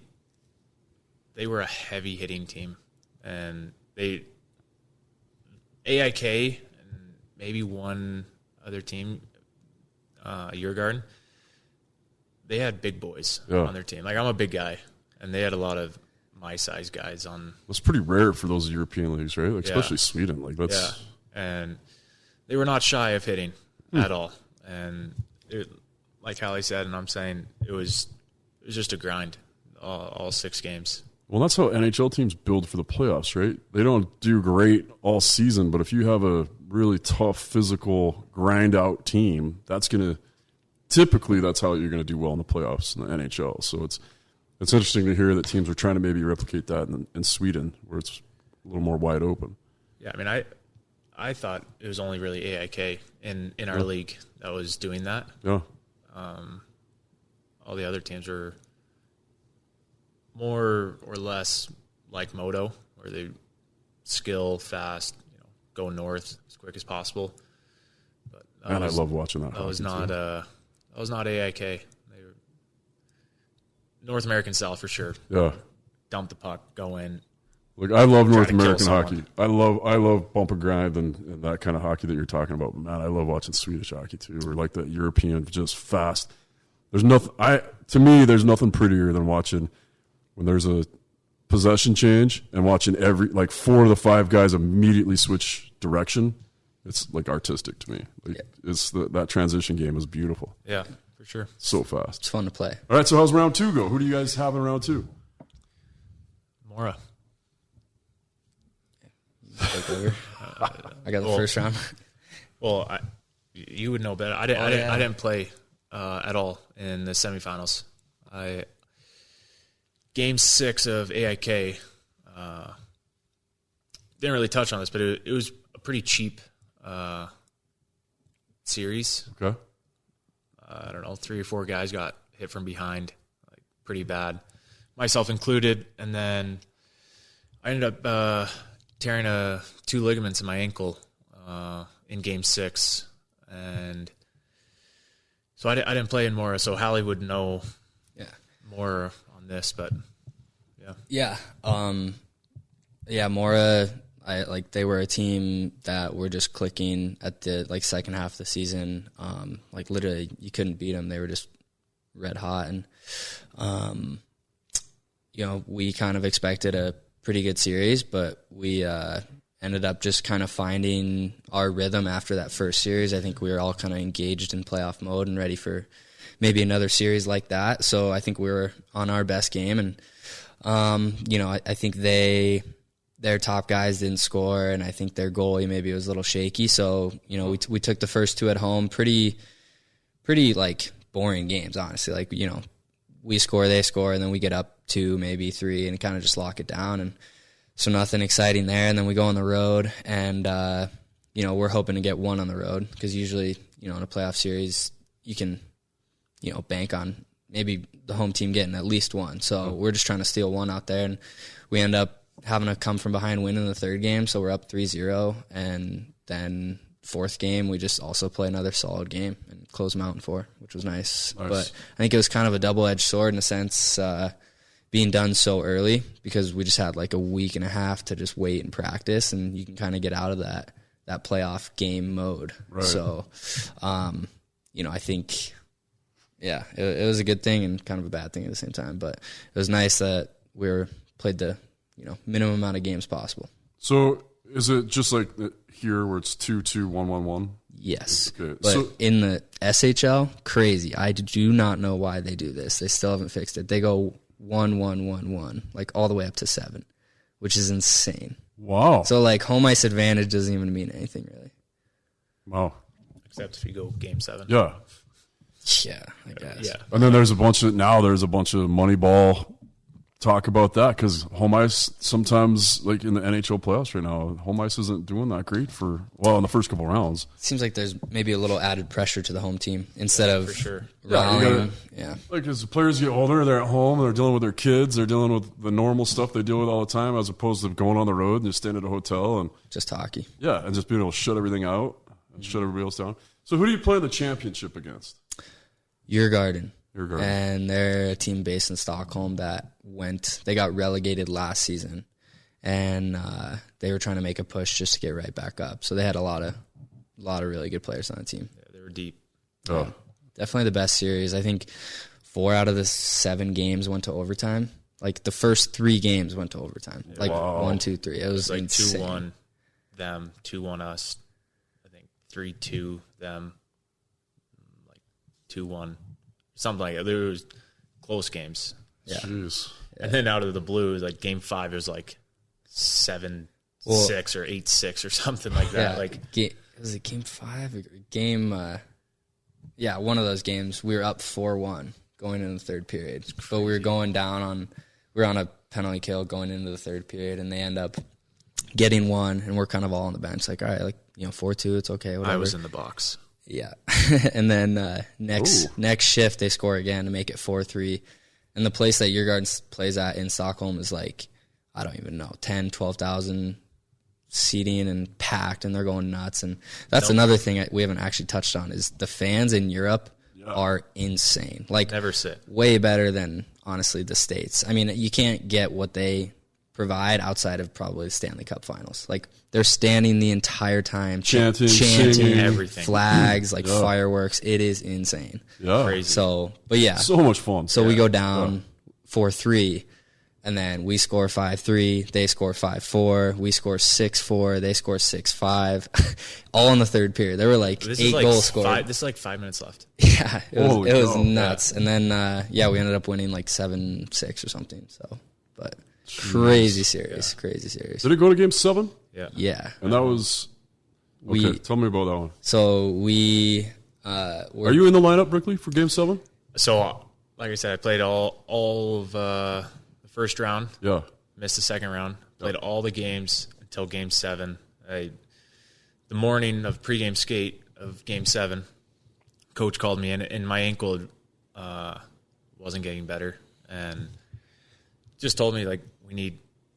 [SPEAKER 2] were a heavy hitting team, and AIK and maybe one other team, Djurgården, they had big boys on their team. I'm a big guy, and they had a lot of my size guys on.
[SPEAKER 1] That's pretty rare for those European leagues, right? Especially Sweden. That's
[SPEAKER 2] and they were not shy of hitting at all. And like Hallie said, and I'm saying, it was just a grind all 6 games.
[SPEAKER 1] Well, that's how NHL teams build for the playoffs, right? They don't do great all season, but if you have a really tough, physical, grind-out team, typically that's how you're going to do well in the playoffs in the NHL. So it's interesting to hear that teams are trying to maybe replicate that in Sweden, where it's a little more wide open.
[SPEAKER 2] Yeah, I mean, I thought it was only really AIK in our league that was doing that.
[SPEAKER 1] Yeah.
[SPEAKER 2] All the other teams were more or less like Modo, where they skill fast, go north as quick as possible. But
[SPEAKER 1] I love watching that.
[SPEAKER 2] That was not AIK. They were North American style for sure.
[SPEAKER 1] Yeah.
[SPEAKER 2] Dump the puck, go in.
[SPEAKER 1] Look, I love North American hockey. I love bump and grind and that kind of hockey that you're talking about. But man, I love watching Swedish hockey too, or the European, just fast. There's nothing prettier than watching when there's a possession change and watching 4 of the 5 guys immediately switch direction. It's artistic to me. It's that transition game is beautiful.
[SPEAKER 2] Yeah, for sure.
[SPEAKER 1] So fast.
[SPEAKER 3] It's fun to play.
[SPEAKER 1] All right, so how's round 2 go? Who do you guys have in round 2?
[SPEAKER 2] Mora.
[SPEAKER 3] Take over. I got the first round.
[SPEAKER 2] Well, you would know better. I didn't play at all in the semifinals. Game 6 of AIK. Didn't really touch on this, but it was a pretty cheap series.
[SPEAKER 1] Okay.
[SPEAKER 2] I don't know, 3 or 4 guys got hit from behind, like pretty bad, myself included. And then I ended up tearing 2 ligaments in my ankle in Game 6, and so I didn't play in Mora. So Hallie would know more on this, but
[SPEAKER 3] yeah, Mora. They were a team that were just clicking at the second half of the season. Literally, you couldn't beat them. They were just red hot, and we kind of expected a pretty good series, but we ended up just kind of finding our rhythm after that first series. I think we were all kind of engaged in playoff mode and ready for maybe another series like that. So I think we were on our best game, and I think their top guys didn't score, and I think their goalie maybe was a little shaky. So, we took the first 2 at home, pretty boring games, honestly. We score, they score, and then we get up 2, maybe 3, and kind of just lock it down. And so nothing exciting there. And then we go on the road, and, we're hoping to get 1 on the road, because usually, in a playoff series, you can, bank on maybe the home team getting at least 1. So we're just trying to steal 1 out there, and we end up having a come from behind win in the 3rd game, so we're up 3-0, and then 4th game we just also play another solid game and close them out in 4, which was nice. But I think it was kind of a double-edged sword in a sense, being done so early, because we just had a week and a half to just wait and practice, and you can kind of get out of that playoff game mode. Right. So, I think, it was a good thing and kind of a bad thing at the same time, but it was nice that we played the minimum amount of games possible.
[SPEAKER 1] So is it just like here where it's 2-2, 1-1-1?
[SPEAKER 3] Yes.
[SPEAKER 1] Okay.
[SPEAKER 3] But in the SHL, crazy. I do not know why they do this. They still haven't fixed it. They go 1-1-1-1, all the way up to 7, which is insane.
[SPEAKER 1] Wow.
[SPEAKER 3] So home ice advantage doesn't even mean anything really.
[SPEAKER 1] Wow.
[SPEAKER 2] Except if you go Game 7.
[SPEAKER 1] Yeah.
[SPEAKER 3] Yeah, I guess.
[SPEAKER 1] Yeah. And then there's a bunch of Moneyball talk about that, because home ice sometimes, in the NHL playoffs right now, home ice isn't doing that great in the first couple rounds.
[SPEAKER 3] Seems like there's maybe a little added pressure to the home team instead of
[SPEAKER 2] for sure.
[SPEAKER 1] As the players get older, they're at home, they're dealing with their kids, they're dealing with the normal stuff they deal with all the time, as opposed to going on the road and just staying at a hotel and
[SPEAKER 3] just hockey.
[SPEAKER 1] Yeah, and just being able to shut everything out and shut everybody else down. So who do you play in the championship against?
[SPEAKER 3] Djurgården. And they're a team based in Stockholm that they got relegated last season, and they were trying to make a push just to get right back up. So they had a lot of really good players on the team.
[SPEAKER 2] Yeah, they were deep.
[SPEAKER 1] Oh,
[SPEAKER 3] definitely the best series. I think 4 out of the 7 games went to overtime. The first 3 games went to overtime.
[SPEAKER 1] Wow.
[SPEAKER 3] 1, 2, 3. It was insane.
[SPEAKER 2] 2-1 them, 2-1 us. I think 3-2 them, 2-1. Something like that. There was close games.
[SPEAKER 3] Yeah.
[SPEAKER 1] Jeez.
[SPEAKER 2] And then out of the blue, Game 5, it was 7-6 or 8-6 or something like that.
[SPEAKER 3] Was it Game 5? One of those games. We were up 4-1 going into the 3rd period. But we were going down we were on a penalty kill going into the 3rd period, and they end up getting 1, and we're kind of all on the bench. All right, 4-2, it's okay, whatever.
[SPEAKER 2] I was in the box.
[SPEAKER 3] Yeah. And then next shift, they score again to make it 4-3. And the place that Djurgården plays at in Stockholm is I don't even know, 10,000, 12,000 seating and packed, and they're going nuts. And that's another thing we haven't actually touched on, is the fans in Europe are insane.
[SPEAKER 2] Never sit.
[SPEAKER 3] Way better than, honestly, the States. I mean, you can't get what they provide outside of probably the Stanley Cup Finals. They're standing the entire time,
[SPEAKER 1] chanting singing,
[SPEAKER 2] everything,
[SPEAKER 3] flags, fireworks. It is insane.
[SPEAKER 1] Yeah,
[SPEAKER 2] crazy.
[SPEAKER 3] So, but yeah,
[SPEAKER 1] so much fun.
[SPEAKER 3] So we go down 4-3, And then we score 5-3, they score 5-4, we score 6-4, they score 6-5, all in the third period. There were like 8 goals scored.
[SPEAKER 2] This is like 5 minutes left.
[SPEAKER 3] Yeah, it was nuts. Yeah. And then, we ended up winning like 7-6 or something. So, but crazy series.
[SPEAKER 1] Did it go to game 7?
[SPEAKER 2] Yeah.
[SPEAKER 3] Yeah.
[SPEAKER 1] And that was, tell me about that one.
[SPEAKER 3] So we...
[SPEAKER 1] Are you in the lineup, Brickley, for game 7?
[SPEAKER 2] So, like I said, I played all of... the first round, missed the second round, played all the games until game 7. The morning of pregame skate of game 7, coach called me in, and my ankle wasn't getting better, and just told me, like,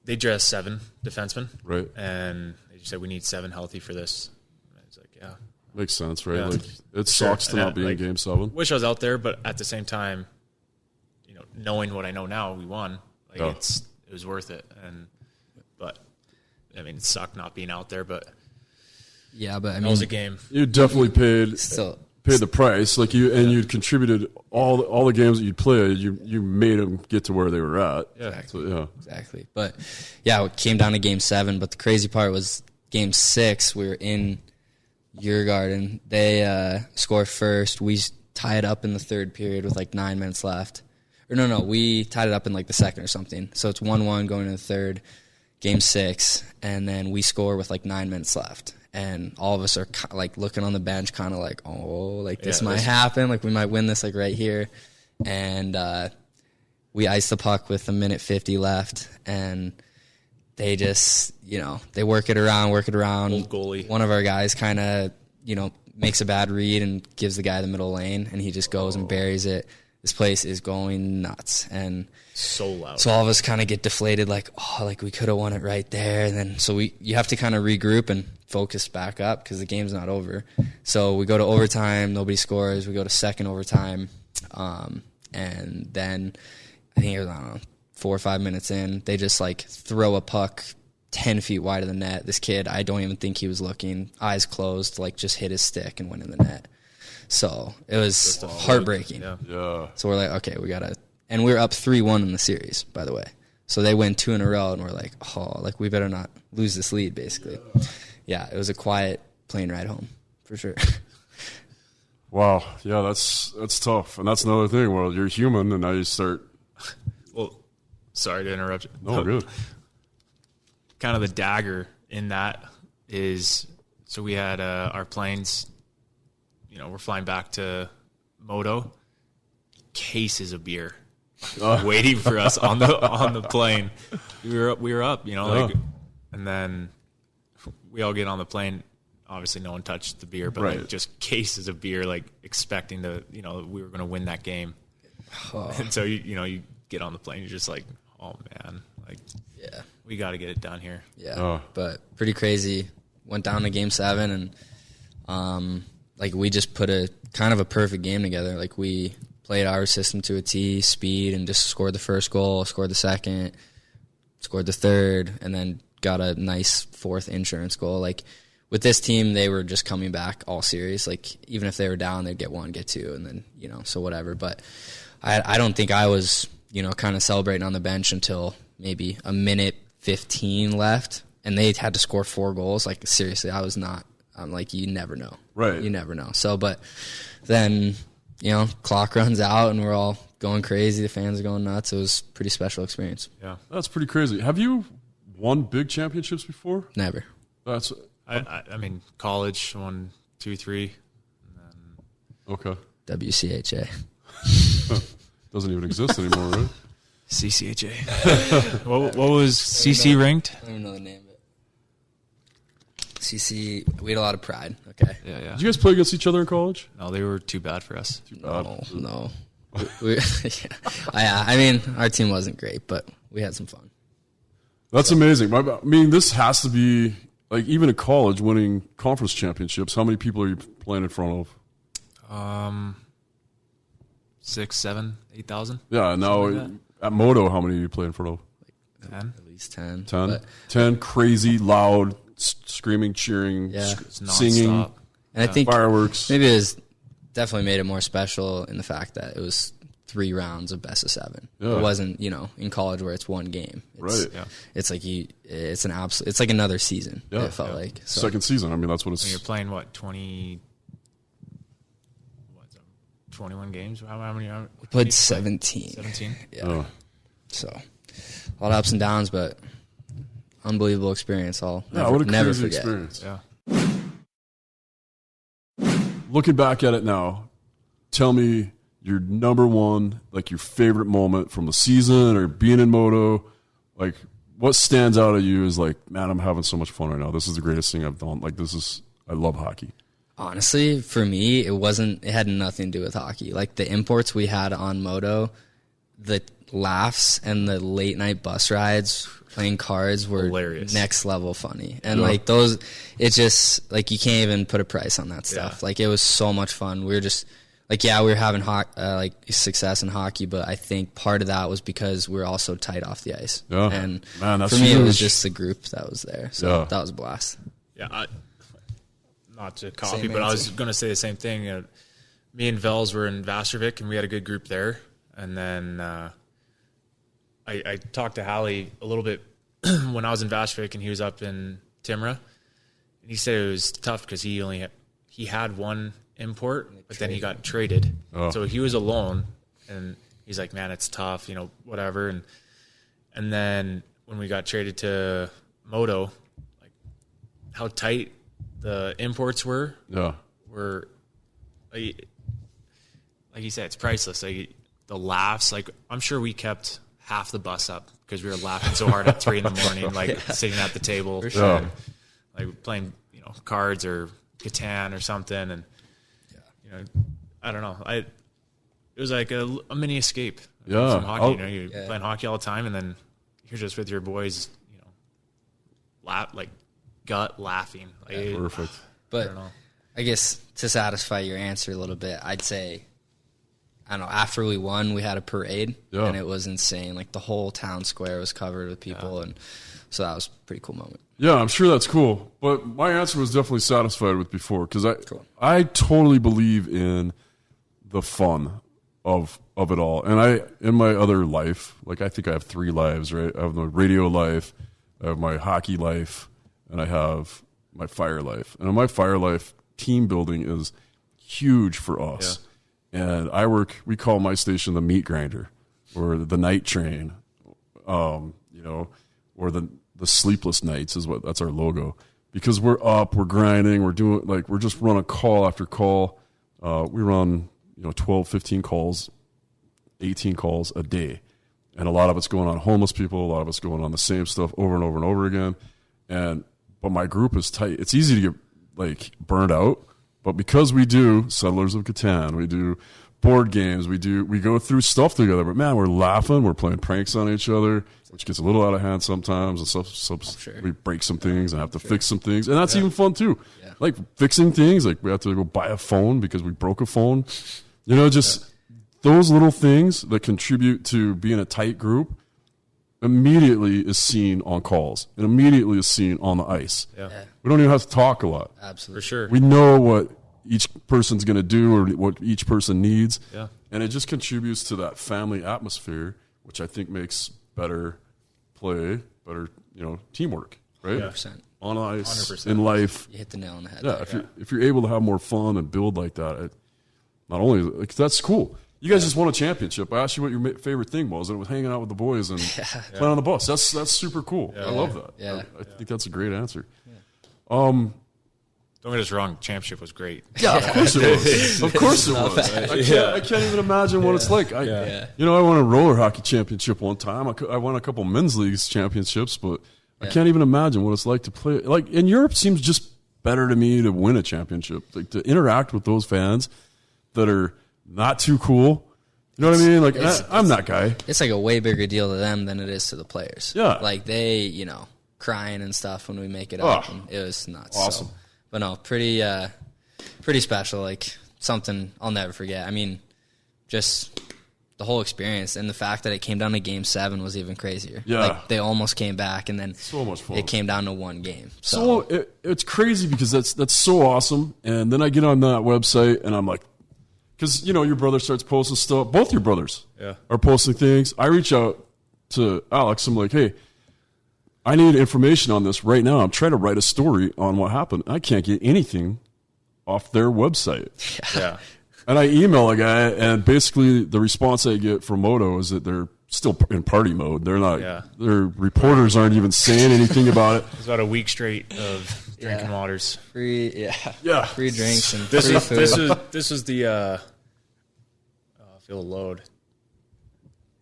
[SPEAKER 2] they dressed 7 defensemen,
[SPEAKER 1] right?
[SPEAKER 2] And they just said, we need 7 healthy for this. And I was like, yeah.
[SPEAKER 1] Makes sense, right? Yeah. Like, it sucks to not be in game 7.
[SPEAKER 2] Wish I was out there, but at the same time, knowing what I know now, we won. Like it was worth it, but I mean, it sucked not being out there. But
[SPEAKER 3] yeah, but I mean,
[SPEAKER 2] it was a game.
[SPEAKER 1] You definitely paid the price, like you contributed all the games that you played. You made them get to where they were at.
[SPEAKER 2] Yeah,
[SPEAKER 3] exactly.
[SPEAKER 1] So,
[SPEAKER 3] exactly. But it came down to game 7. But the crazy part was game 6. We were in Djurgården. They scored first. We tied up in the third period with like 9 minutes left. Or no, we tied it up in like the second or something. So it's 1-1 going to the third, game 6, and then we score with like 9 minutes left. And all of us are like looking on the bench, kind of like, this might happen. Like we might win this like right here. And we iced the puck with 1:50 left, and they just, they work it around.
[SPEAKER 2] Old goalie.
[SPEAKER 3] One of our guys kind of, makes a bad read and gives the guy the middle lane, and he just goes and buries it. This place is going nuts, and
[SPEAKER 2] so loud.
[SPEAKER 3] So all of us kind of get deflated, like we could have won it right there. And then you have to kind of regroup and focus back up because the game's not over. So we go to overtime, nobody scores. We go to second overtime, and then I think it was 4 or 5 minutes in, they just like throw a puck 10 feet wide of the net. This kid, I don't even think he was looking, eyes closed, like just hit his stick and went in the net. So it was heartbreaking.
[SPEAKER 1] Yeah.
[SPEAKER 3] So we're like, okay, we got to – and we were up 3-1 in the series, by the way. So they win 2 in a row, and we're like, we better not lose this lead, basically. Yeah, it was a quiet plane ride home, for sure.
[SPEAKER 1] Wow. Yeah, that's tough. And that's another thing. Well, you're human, and now you start –
[SPEAKER 2] Well, sorry to interrupt you.
[SPEAKER 1] No, good.
[SPEAKER 2] Kind of the dagger in that is – so we had our planes – we're flying back to Modo, cases of beer waiting for us on the plane. We were up, like, and then we all get on the plane. Obviously, no one touched the beer, but like just cases of beer, like expecting to, we were going to win that game. And so you get on the plane, you're just like, oh man, like, we got to get it done here.
[SPEAKER 3] Yeah, but pretty crazy. Went down to game 7, and like we just put a kind of a perfect game together. Like we played our system to a T, speed, and just scored the first goal, scored the second, scored the third, and then got a nice 4th insurance goal. Like with this team, they were just coming back all series. Like even if they were down, they'd get 1, get 2, and then, so whatever. But I don't think I was, kind of celebrating on the bench until maybe 1:15 left, and they had to score 4 goals. Like seriously, I was not. I'm like, you never know.
[SPEAKER 1] Right.
[SPEAKER 3] You never know. So, but then, clock runs out and we're all going crazy. The fans are going nuts. It was a pretty special experience.
[SPEAKER 2] Yeah.
[SPEAKER 1] That's pretty crazy. Have you won big championships before?
[SPEAKER 3] Never.
[SPEAKER 1] That's.
[SPEAKER 2] I mean, college, 1, 2, 3. And then
[SPEAKER 1] okay.
[SPEAKER 3] WCHA.
[SPEAKER 1] Doesn't even exist anymore, right?
[SPEAKER 2] CCHA. what was CC ranked?
[SPEAKER 3] I don't even know the name of it. CC, we had a lot of pride. Okay.
[SPEAKER 2] Yeah.
[SPEAKER 1] Did you guys play against each other in college?
[SPEAKER 2] No, they were too bad for us.
[SPEAKER 3] No. I mean, our team wasn't great, but we had some fun.
[SPEAKER 1] That's amazing. I mean, this has to be, like, even in college, winning conference championships. How many people are you playing in front
[SPEAKER 2] of? 6, 7, 8,000.
[SPEAKER 1] Yeah, now like at Modo, how many do you play in front of?
[SPEAKER 2] Like 10.
[SPEAKER 3] At least 10.
[SPEAKER 1] 10? 10, crazy, loud, screaming, cheering, singing,
[SPEAKER 3] and I think
[SPEAKER 1] fireworks.
[SPEAKER 3] Maybe it was definitely made it more special in the fact that it was 3 rounds of best of 7.
[SPEAKER 1] Yeah.
[SPEAKER 3] It wasn't, in college where it's one game. It's,
[SPEAKER 1] Right. Yeah.
[SPEAKER 3] It's like it's like another season.
[SPEAKER 1] Yeah.
[SPEAKER 3] It felt like so.
[SPEAKER 1] Second season. I mean, that's what it's.
[SPEAKER 2] When you're playing 21 games. How many?
[SPEAKER 3] We played 17.
[SPEAKER 2] 17.
[SPEAKER 3] Yeah.
[SPEAKER 1] Oh.
[SPEAKER 3] So a lot of ups and downs, but unbelievable experience. I'll
[SPEAKER 1] What a
[SPEAKER 3] never
[SPEAKER 1] crazy
[SPEAKER 3] forget.
[SPEAKER 1] experience.
[SPEAKER 2] Yeah.
[SPEAKER 1] Looking back at it now, tell me your number one, like your favorite moment from the season or being in Modo. Like, what stands out at you is like, man, I'm having so much fun right now. This is the greatest thing I've done. Like, I love hockey.
[SPEAKER 3] Honestly, for me, it had nothing to do with hockey. Like the imports we had on Modo, the laughs and the late night bus rides playing cards were
[SPEAKER 2] hilarious,
[SPEAKER 3] next level funny. And like those, it's just like you can't even put a price on that stuff. Like it was so much fun. We were just like, we were having like success in hockey, but I think part of that was because we were all so tight off the ice.
[SPEAKER 1] Yeah.
[SPEAKER 3] And
[SPEAKER 1] man, that's
[SPEAKER 3] for me,
[SPEAKER 1] huge.
[SPEAKER 3] it was just the group that was there. So that was a blast.
[SPEAKER 2] Yeah. Not to copy,
[SPEAKER 3] Same
[SPEAKER 2] but I was
[SPEAKER 3] answer.
[SPEAKER 2] going to say the same thing. Me and Vels were in Vastervik, and we had a good group there. And then I talked to Hallie a little bit when I was in Vastervik, and he was up in Timrå. And he said it was tough because he had one import, but then he got traded.
[SPEAKER 1] Oh.
[SPEAKER 2] So he was alone, and he's like, man, it's tough, whatever. And then when we got traded to Modo, like how tight the imports were like you said, it's priceless. Like the laughs, like I'm sure we kept half the bus up because we were laughing so hard at 3 a.m, like sitting at the table, and, like playing, cards or Catan or something, and I don't know. It was like a mini escape from hockey. You're playing hockey all the time, and then you're just with your boys, gut laughing. Like,
[SPEAKER 1] perfect.
[SPEAKER 3] But I guess to satisfy your answer a little bit, I'd say, I don't know, after we won, we had a parade, and it was insane. Like, the whole town square was covered with people, and so that was a pretty cool moment.
[SPEAKER 1] Yeah, I'm sure that's cool. But my answer was definitely satisfied with before, because I totally believe in the fun of it all. And in my other life, like I think I have 3 lives, right? I have my radio life, I have my hockey life, and I have my fire life. And in my fire life, team building is huge for us. Yeah. And we call my station the meat grinder, or the night train, or the sleepless nights that's our logo, because we're up, we're grinding, we're just running call after call. We run, 12, 15 calls, 18 calls a day. And a lot of it's going on homeless people. A lot of it's going on the same stuff over and over and over again. But my group is tight. It's easy to get burned out. But because we do Settlers of Catan, we do board games, we go through stuff together. But man, we're laughing, we're playing pranks on each other, which gets a little out of hand sometimes. And
[SPEAKER 3] Sure.
[SPEAKER 1] We break some things and have to fix some things, and that's even fun too. Yeah. Like fixing things, like we have to go buy a phone because we broke a phone. Those little things that contribute to being a tight group immediately is seen on calls and immediately is seen on the ice. Yeah. We don't even have to talk a lot.
[SPEAKER 3] Absolutely.
[SPEAKER 2] For sure.
[SPEAKER 1] We know what each person's going to do or what each person needs.
[SPEAKER 2] Yeah.
[SPEAKER 1] And it just contributes to that family atmosphere, which I think makes better play, better, teamwork, right?
[SPEAKER 3] 100%.
[SPEAKER 1] On ice,
[SPEAKER 2] 100%.
[SPEAKER 1] in life.
[SPEAKER 3] You hit the nail on the head.
[SPEAKER 1] Yeah, if you're able to have more fun and build like that, not only that's cool. You guys just won a championship. I asked you what your favorite thing was, and it was hanging out with the boys and playing on the bus. That's super cool. I love that.
[SPEAKER 3] Yeah.
[SPEAKER 1] I think that's a great answer.
[SPEAKER 2] Don't get us wrong. Championship was great.
[SPEAKER 1] Yeah, of course it was. Of course it was. I can't even imagine what it's like. I won a roller hockey championship one time. I won a couple men's leagues championships, but I can't even imagine what it's like to play. Like in Europe, seems just better to me to win a championship. Like to interact with those fans that are not too cool. You know what I mean? Like I'm that guy.
[SPEAKER 3] It's like a way bigger deal to them than it is to the players.
[SPEAKER 1] Yeah.
[SPEAKER 3] Like they, crying and stuff when we make it up. And it was nuts.
[SPEAKER 1] Awesome.
[SPEAKER 3] So, but no, pretty special. Like something I'll never forget. I mean, just the whole experience and the fact that it came down to Game 7 was even crazier.
[SPEAKER 1] Yeah.
[SPEAKER 3] Like they almost came back, and then
[SPEAKER 1] so much fun.
[SPEAKER 3] It came down to one game.
[SPEAKER 1] So it's crazy because that's so awesome. And then I get on that website and I'm like, because, your brother starts posting stuff. Both your brothers are posting things. I reach out to Alex. I'm like, hey, I need information on this right now. I'm trying to write a story on what happened. I can't get anything off their website.
[SPEAKER 2] Yeah.
[SPEAKER 1] And I email a guy, and basically the response I get from Modo is that they're still in party mode. They're not. Yeah. Their reporters aren't even saying anything about it.
[SPEAKER 2] It's about a week straight of drinking waters.
[SPEAKER 3] Free drinks and
[SPEAKER 2] this
[SPEAKER 3] free food.
[SPEAKER 2] This was the feel the load.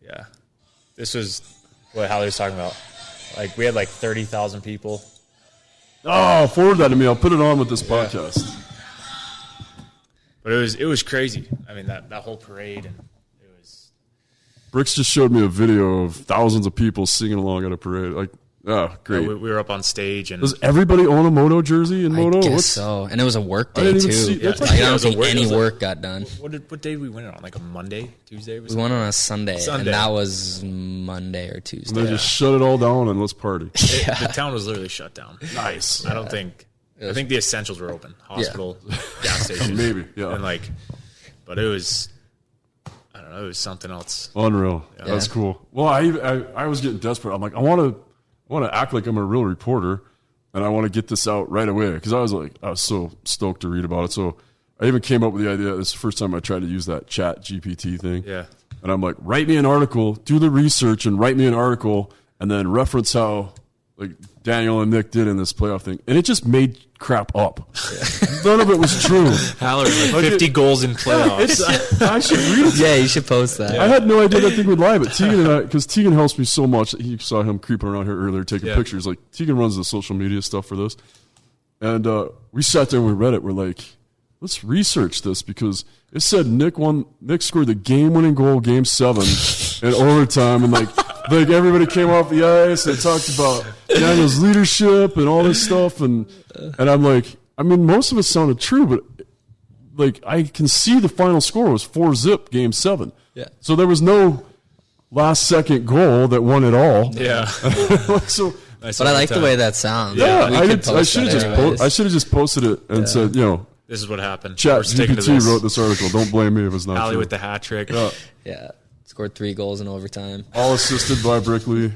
[SPEAKER 2] Yeah, this was what Hallie was talking about. Like we had 30,000 people.
[SPEAKER 1] Oh, forward that to me. I'll put it on with this podcast.
[SPEAKER 2] But it was crazy. I mean that whole parade, and it was.
[SPEAKER 1] Bricks just showed me a video of thousands of people singing along at a parade. Great.
[SPEAKER 2] Yeah, we were up on stage, and
[SPEAKER 1] does everybody own a Modo jersey in Modo?
[SPEAKER 3] I guess so. And it was a work day too. I don't think any work got done.
[SPEAKER 2] What day did we win it on? A Monday, Tuesday?
[SPEAKER 3] We won on a Sunday, and that was Monday or Tuesday.
[SPEAKER 1] And they just shut it all down and let's party.
[SPEAKER 2] The town was literally shut down.
[SPEAKER 1] Nice.
[SPEAKER 2] I think the essentials were open. Hospital, gas station,
[SPEAKER 1] maybe. Yeah.
[SPEAKER 2] And but it was. I don't know. It was something else.
[SPEAKER 1] Unreal. Yeah. That's cool. Well, I was getting desperate. I'm like, I want to act like I'm a real reporter, and I want to get this out right away because I was so stoked to read about it. So I even came up with the idea. This is the first time I tried to use that Chat GPT thing.
[SPEAKER 2] Yeah.
[SPEAKER 1] And I'm like, write me an article, do the research, and write me an article, and then reference how Daniel and Nick did in this playoff thing, and it just made crap up. None of it was true.
[SPEAKER 2] Halloran 50 goals in playoffs.
[SPEAKER 1] I should read it.
[SPEAKER 3] Yeah, you should post that.
[SPEAKER 1] I had no idea that thing would lie, but Tegan and I, because Tegan helps me so much, he saw him creeping around here earlier taking pictures. Tegan runs the social media stuff for this, and we sat there and we read it. We're like, let's research this because it said Nick scored the game-winning goal, Game 7, in overtime, and everybody came off the ice and talked about Daniel's leadership and all this stuff, and I'm like, I mean, most of it sounded true, but I can see the final score was 4-0 Game 7.
[SPEAKER 3] Yeah.
[SPEAKER 1] So there was no last-second goal that won it all.
[SPEAKER 2] Yeah.
[SPEAKER 3] But I like the way that sounds.
[SPEAKER 1] Yeah, I should have just posted it and said,
[SPEAKER 2] this is what happened.
[SPEAKER 1] Chat GPT wrote this article. Don't blame me if it's not
[SPEAKER 2] Hallie
[SPEAKER 1] true.
[SPEAKER 2] with the hat trick.
[SPEAKER 3] Yeah. Scored 3 goals in overtime.
[SPEAKER 1] All assisted by Brickley.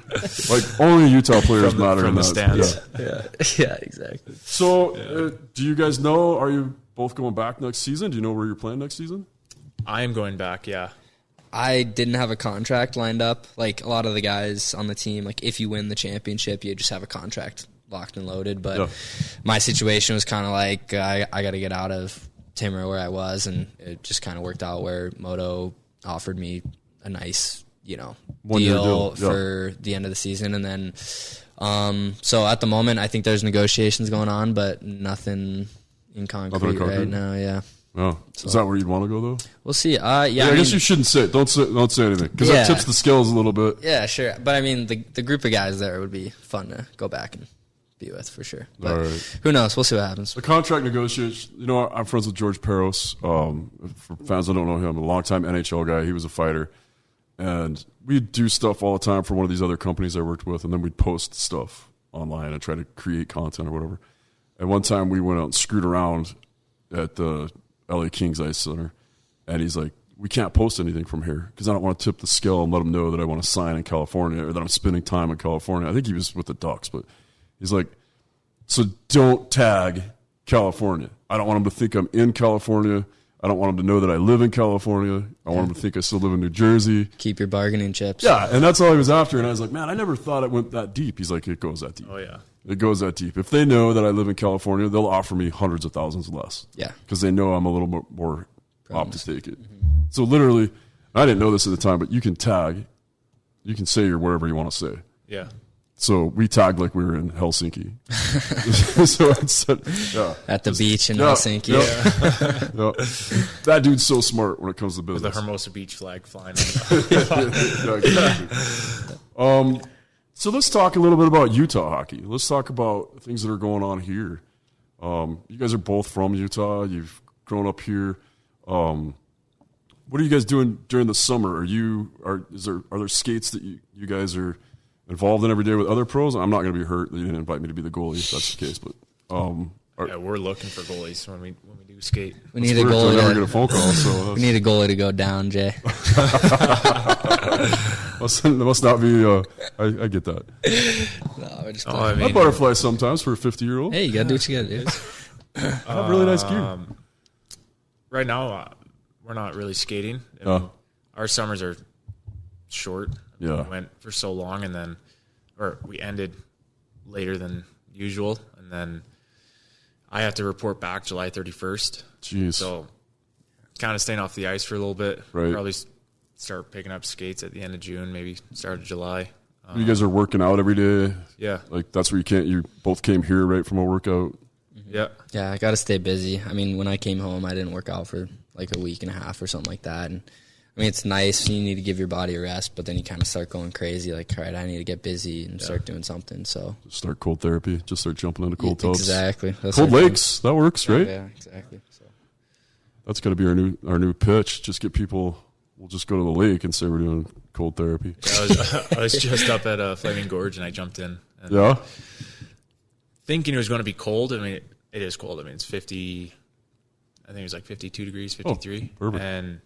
[SPEAKER 1] Only Utah players matter in
[SPEAKER 2] the
[SPEAKER 1] that.
[SPEAKER 2] stands.
[SPEAKER 3] Yeah, exactly.
[SPEAKER 1] So, do you guys know, are you both going back next season? Do you know where you're playing next season?
[SPEAKER 2] I am going back, yeah.
[SPEAKER 3] I didn't have a contract lined up. A lot of the guys on the team, if you win the championship, you just have a contract locked and loaded. But my situation was kind of I got to get out of Timrå where I was, and it just kind of worked out where Modo offered me a nice, deal for the end of the season. And then, so at the moment, I think there's negotiations going on, but nothing in concrete right now. Yeah.
[SPEAKER 1] Oh, so, is that where you'd want to go though?
[SPEAKER 3] We'll see. I
[SPEAKER 1] guess you shouldn't say it. Don't say anything because that tips the scales a little bit.
[SPEAKER 3] Yeah, sure. But I mean, the group of guys there would be fun to go back and be with for sure. But who knows? We'll see what happens.
[SPEAKER 1] The contract negotiation. I'm friends with George Peros. For fans that don't know him, a longtime NHL guy. He was a fighter, and we'd do stuff all the time for one of these other companies I worked with, and then we'd post stuff online and try to create content or whatever. And one time we went out and screwed around at the LA Kings Ice Center, and he's like, we can't post anything from here because I don't want to tip the scale and let them know that I want to sign in California or that I'm spending time in California. I think he was with the Ducks, but he's like, so don't tag California. I don't want them to think I'm in California. I don't want them to know that I live in California. I want them to think I still live in New Jersey.
[SPEAKER 3] Keep your bargaining chips.
[SPEAKER 1] Yeah, and that's all he was after. And I was like, man, I never thought it went that deep. He's like, it goes that deep.
[SPEAKER 2] Oh, yeah.
[SPEAKER 1] It goes that deep. If they know that I live in California, they'll offer me hundreds of thousands less.
[SPEAKER 3] Yeah.
[SPEAKER 1] Because they know I'm a little bit more apt to take it. Mm-hmm. So literally, I didn't know this at the time, but you can tag. You can say wherever you want to say.
[SPEAKER 2] Yeah.
[SPEAKER 1] So we tagged like we were in Helsinki. So instead,
[SPEAKER 3] at the beach in Helsinki.
[SPEAKER 1] Yeah. That dude's so smart when it comes to business.
[SPEAKER 2] With the Hermosa Beach flag flying.
[SPEAKER 1] Exactly. So let's talk a little bit about Utah hockey. Let's talk about things that are going on here. You guys are both from Utah. You've grown up here. What are you guys doing during the summer? Are there skates that you guys are involved in every day with other pros? I'm not going to be hurt that you didn't invite me to be the goalie if that's the case. But
[SPEAKER 2] Yeah, we're looking for goalies when we do skate.
[SPEAKER 3] We need a goalie.
[SPEAKER 1] Never get a phone call. So
[SPEAKER 3] we need a goalie to go down, Jay.
[SPEAKER 1] must not be. I get that.
[SPEAKER 3] No, we're just
[SPEAKER 1] I butterfly sometimes for a 50-year-old.
[SPEAKER 3] Hey, you gotta do what you gotta do.
[SPEAKER 1] I have really nice gear.
[SPEAKER 2] Right now, we're not really skating. Our summers are short.
[SPEAKER 1] Yeah.
[SPEAKER 2] We went for so long, we ended later than usual, and then I have to report back July 31st.
[SPEAKER 1] Jeez.
[SPEAKER 2] So kind of staying off the ice for a little bit.
[SPEAKER 1] Right.
[SPEAKER 2] Probably start picking up skates at the end of June, maybe start of July.
[SPEAKER 1] You guys are working out every day.
[SPEAKER 2] Yeah.
[SPEAKER 1] Like that's where you both came here right from a workout.
[SPEAKER 2] Yeah.
[SPEAKER 3] Yeah, I got to stay busy. I mean, when I came home, I didn't work out for like a week and a half or something like that. And I mean, it's nice. You need to give your body a rest, but then you kind of start going crazy. Like, all right, I need to get busy and start doing something. So
[SPEAKER 1] just start cold therapy. Just start jumping into cold tubs.
[SPEAKER 3] Exactly. That's
[SPEAKER 1] cold lakes. That works, right?
[SPEAKER 3] Yeah, exactly. So
[SPEAKER 1] that's got to be our new pitch. Just get people. We'll just go to the lake and say we're doing cold therapy.
[SPEAKER 2] Yeah, I was just up at Flaming Gorge and I jumped in. And
[SPEAKER 1] yeah.
[SPEAKER 2] Thinking it was going to be cold. I mean, it is cold. I mean, it's 50. I think it was like 52 degrees, 53.
[SPEAKER 1] Oh, perfect.
[SPEAKER 2] And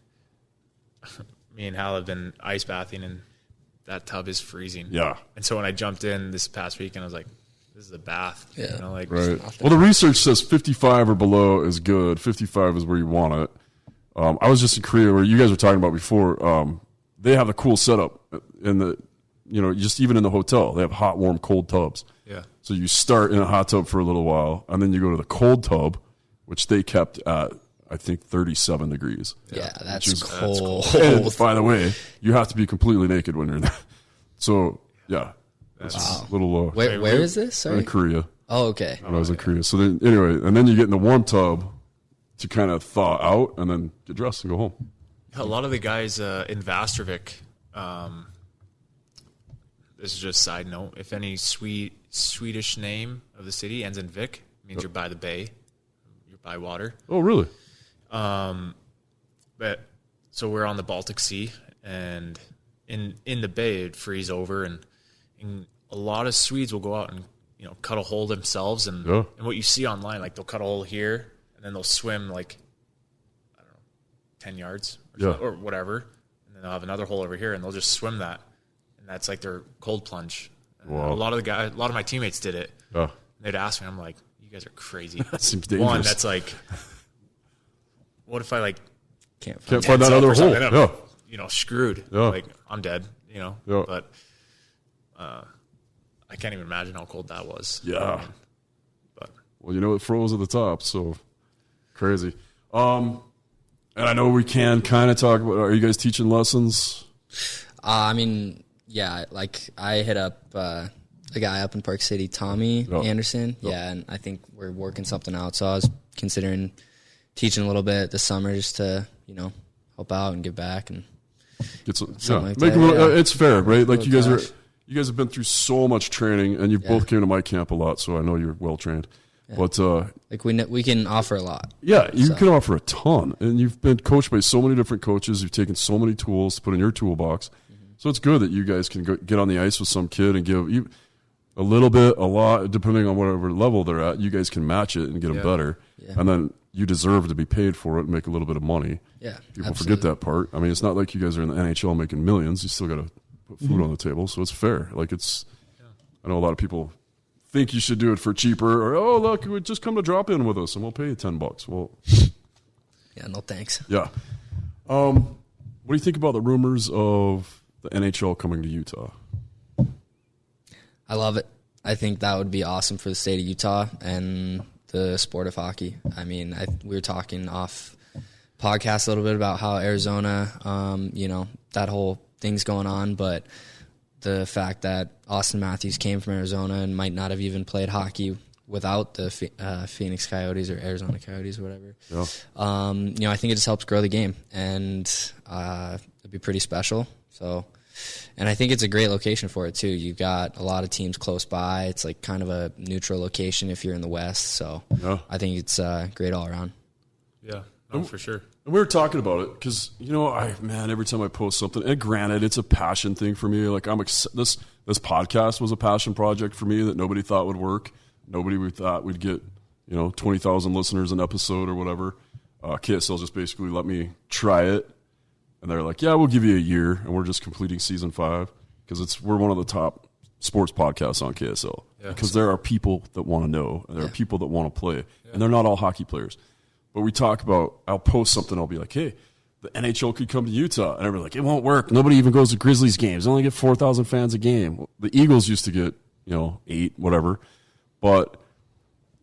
[SPEAKER 2] me and Hal have been ice bathing, and that tub is freezing.
[SPEAKER 1] Yeah.
[SPEAKER 2] And so when I jumped in this past weekend, I was like, "This is a bath."
[SPEAKER 3] Yeah.
[SPEAKER 2] You know, like
[SPEAKER 1] right. Well, the research says 55 or below is good. 55 is where you want it. I was just in Korea, where you guys were talking about before. They have a cool setup in the, just even in the hotel, they have hot, warm, cold tubs.
[SPEAKER 2] Yeah.
[SPEAKER 1] So you start in a hot tub for a little while, and then you go to the cold tub, which they kept at, I think, 37 degrees.
[SPEAKER 3] Yeah, that's cold.
[SPEAKER 1] And by the way, you have to be completely naked when you're there. So, yeah. It's a little
[SPEAKER 3] Where is this? Sorry?
[SPEAKER 1] In Korea.
[SPEAKER 3] Oh, okay.
[SPEAKER 1] When I was in Korea. So then, anyway, and then you get in the warm tub to kind of thaw out and then get dressed and go home.
[SPEAKER 2] A lot of the guys in Vastervik, this is just a side note, if any Swedish name of the city ends in Vik, it means you're by the bay, you're by water.
[SPEAKER 1] Oh, really?
[SPEAKER 2] But so we're on the Baltic Sea, and in the bay it'd freeze over, and a lot of Swedes will go out and cut a hole themselves, and what you see online, like they'll cut a hole here, and then they'll swim like 10 yards or whatever, and then they'll have another hole over here, and they'll just swim that, and that's like their cold plunge.
[SPEAKER 1] Wow.
[SPEAKER 2] A lot of my teammates did it.
[SPEAKER 1] Yeah.
[SPEAKER 2] They'd ask me, I'm like, you guys are crazy.
[SPEAKER 1] That seems dangerous.
[SPEAKER 2] One, that's like, what if I
[SPEAKER 3] can't
[SPEAKER 1] find that other hole?
[SPEAKER 2] Yeah. Screwed.
[SPEAKER 1] Yeah.
[SPEAKER 2] Like, I'm dead,
[SPEAKER 1] Yeah.
[SPEAKER 2] But I can't even imagine how cold that was.
[SPEAKER 1] Yeah.
[SPEAKER 2] But
[SPEAKER 1] Well, it froze at the top, so crazy. And I know we can kind of talk about, are you guys teaching lessons?
[SPEAKER 3] I mean, yeah, like I hit up a guy up in Park City, Tommy Anderson. Yeah, and I think we're working something out. So I was considering teaching a little bit this summer just to, help out and give back and
[SPEAKER 1] get some,
[SPEAKER 3] something like
[SPEAKER 1] make
[SPEAKER 3] that.
[SPEAKER 1] It's fair, right? Like you guys have been through so much training, and you both came to my camp a lot, so I know you're well trained. Yeah. But
[SPEAKER 3] like we can offer a lot.
[SPEAKER 1] Yeah, you can offer a ton, and you've been coached by so many different coaches. You've taken so many tools to put in your toolbox. Mm-hmm. So it's good that you guys can get on the ice with some kid and give you a little bit, a lot, depending on whatever level they're at. You guys can match it and get them better, and then you deserve to be paid for it and make a little bit of money.
[SPEAKER 3] Yeah,
[SPEAKER 1] people forget that part. I mean, it's not like you guys are in the NHL making millions. You still got to put food on the table, so it's fair. Like I know a lot of people think you should do it for cheaper, or look, we just come to drop in with us and we'll pay you $10. Well,
[SPEAKER 3] yeah, no thanks.
[SPEAKER 1] Yeah. What do you think about the rumors of the NHL coming to Utah?
[SPEAKER 3] I love it. I think that would be awesome for the state of Utah and the sport of hockey. I mean, we were talking off podcast a little bit about how Arizona, that whole thing's going on, but the fact that Austin Matthews came from Arizona and might not have even played hockey without the Phoenix Coyotes or Arizona Coyotes or whatever. Yeah. I think it just helps grow the game, and it'd be pretty special. So, and I think it's a great location for it too. You've got a lot of teams close by. It's like kind of a neutral location if you're in the West. So I think it's great all around.
[SPEAKER 2] Yeah, no, for sure.
[SPEAKER 1] And we were talking about it because, every time I post something, and granted, it's a passion thing for me. Like this podcast was a passion project for me that nobody thought would work. Nobody we thought we'd get 20,000 listeners an episode or whatever. KSL just basically let me try it. And they're like, yeah, we'll give you a year. And we're just completing season 5 because we're one of the top sports podcasts on KSL. Yeah. Because there are people that want to know and there are people that want to play. Yeah. And they're not all hockey players. But we talk about, I'll post something, I'll be like, hey, the NHL could come to Utah. And everybody's like, it won't work. Nobody even goes to Grizzlies games. They only get 4,000 fans a game. The Eagles used to get, 8, whatever. But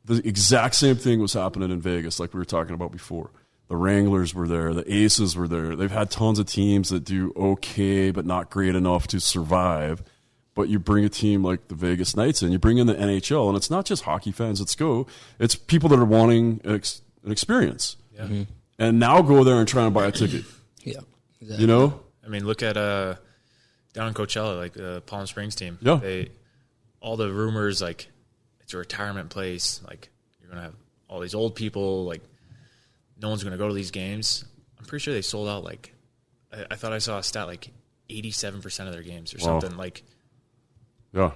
[SPEAKER 1] the exact same thing was happening in Vegas, like we were talking about before. The Wranglers were there. The Aces were there. They've had tons of teams that do okay but not great enough to survive. But you bring a team like the Vegas Knights in, you bring in the NHL, and it's not just hockey fans that go. It's people that are wanting an experience.
[SPEAKER 2] Yeah. Mm-hmm.
[SPEAKER 1] And now go there and try and buy a ticket.
[SPEAKER 3] Yeah, exactly.
[SPEAKER 2] I mean, look at down in Coachella, like the Palm Springs team.
[SPEAKER 1] Yeah.
[SPEAKER 2] All the rumors, like, it's a retirement place. Like, you're going to have all these old people. Like, no one's going to go to these games. I'm pretty sure they sold out, like, I thought I saw a stat, like, 87% of their games or something. Like,
[SPEAKER 1] yeah.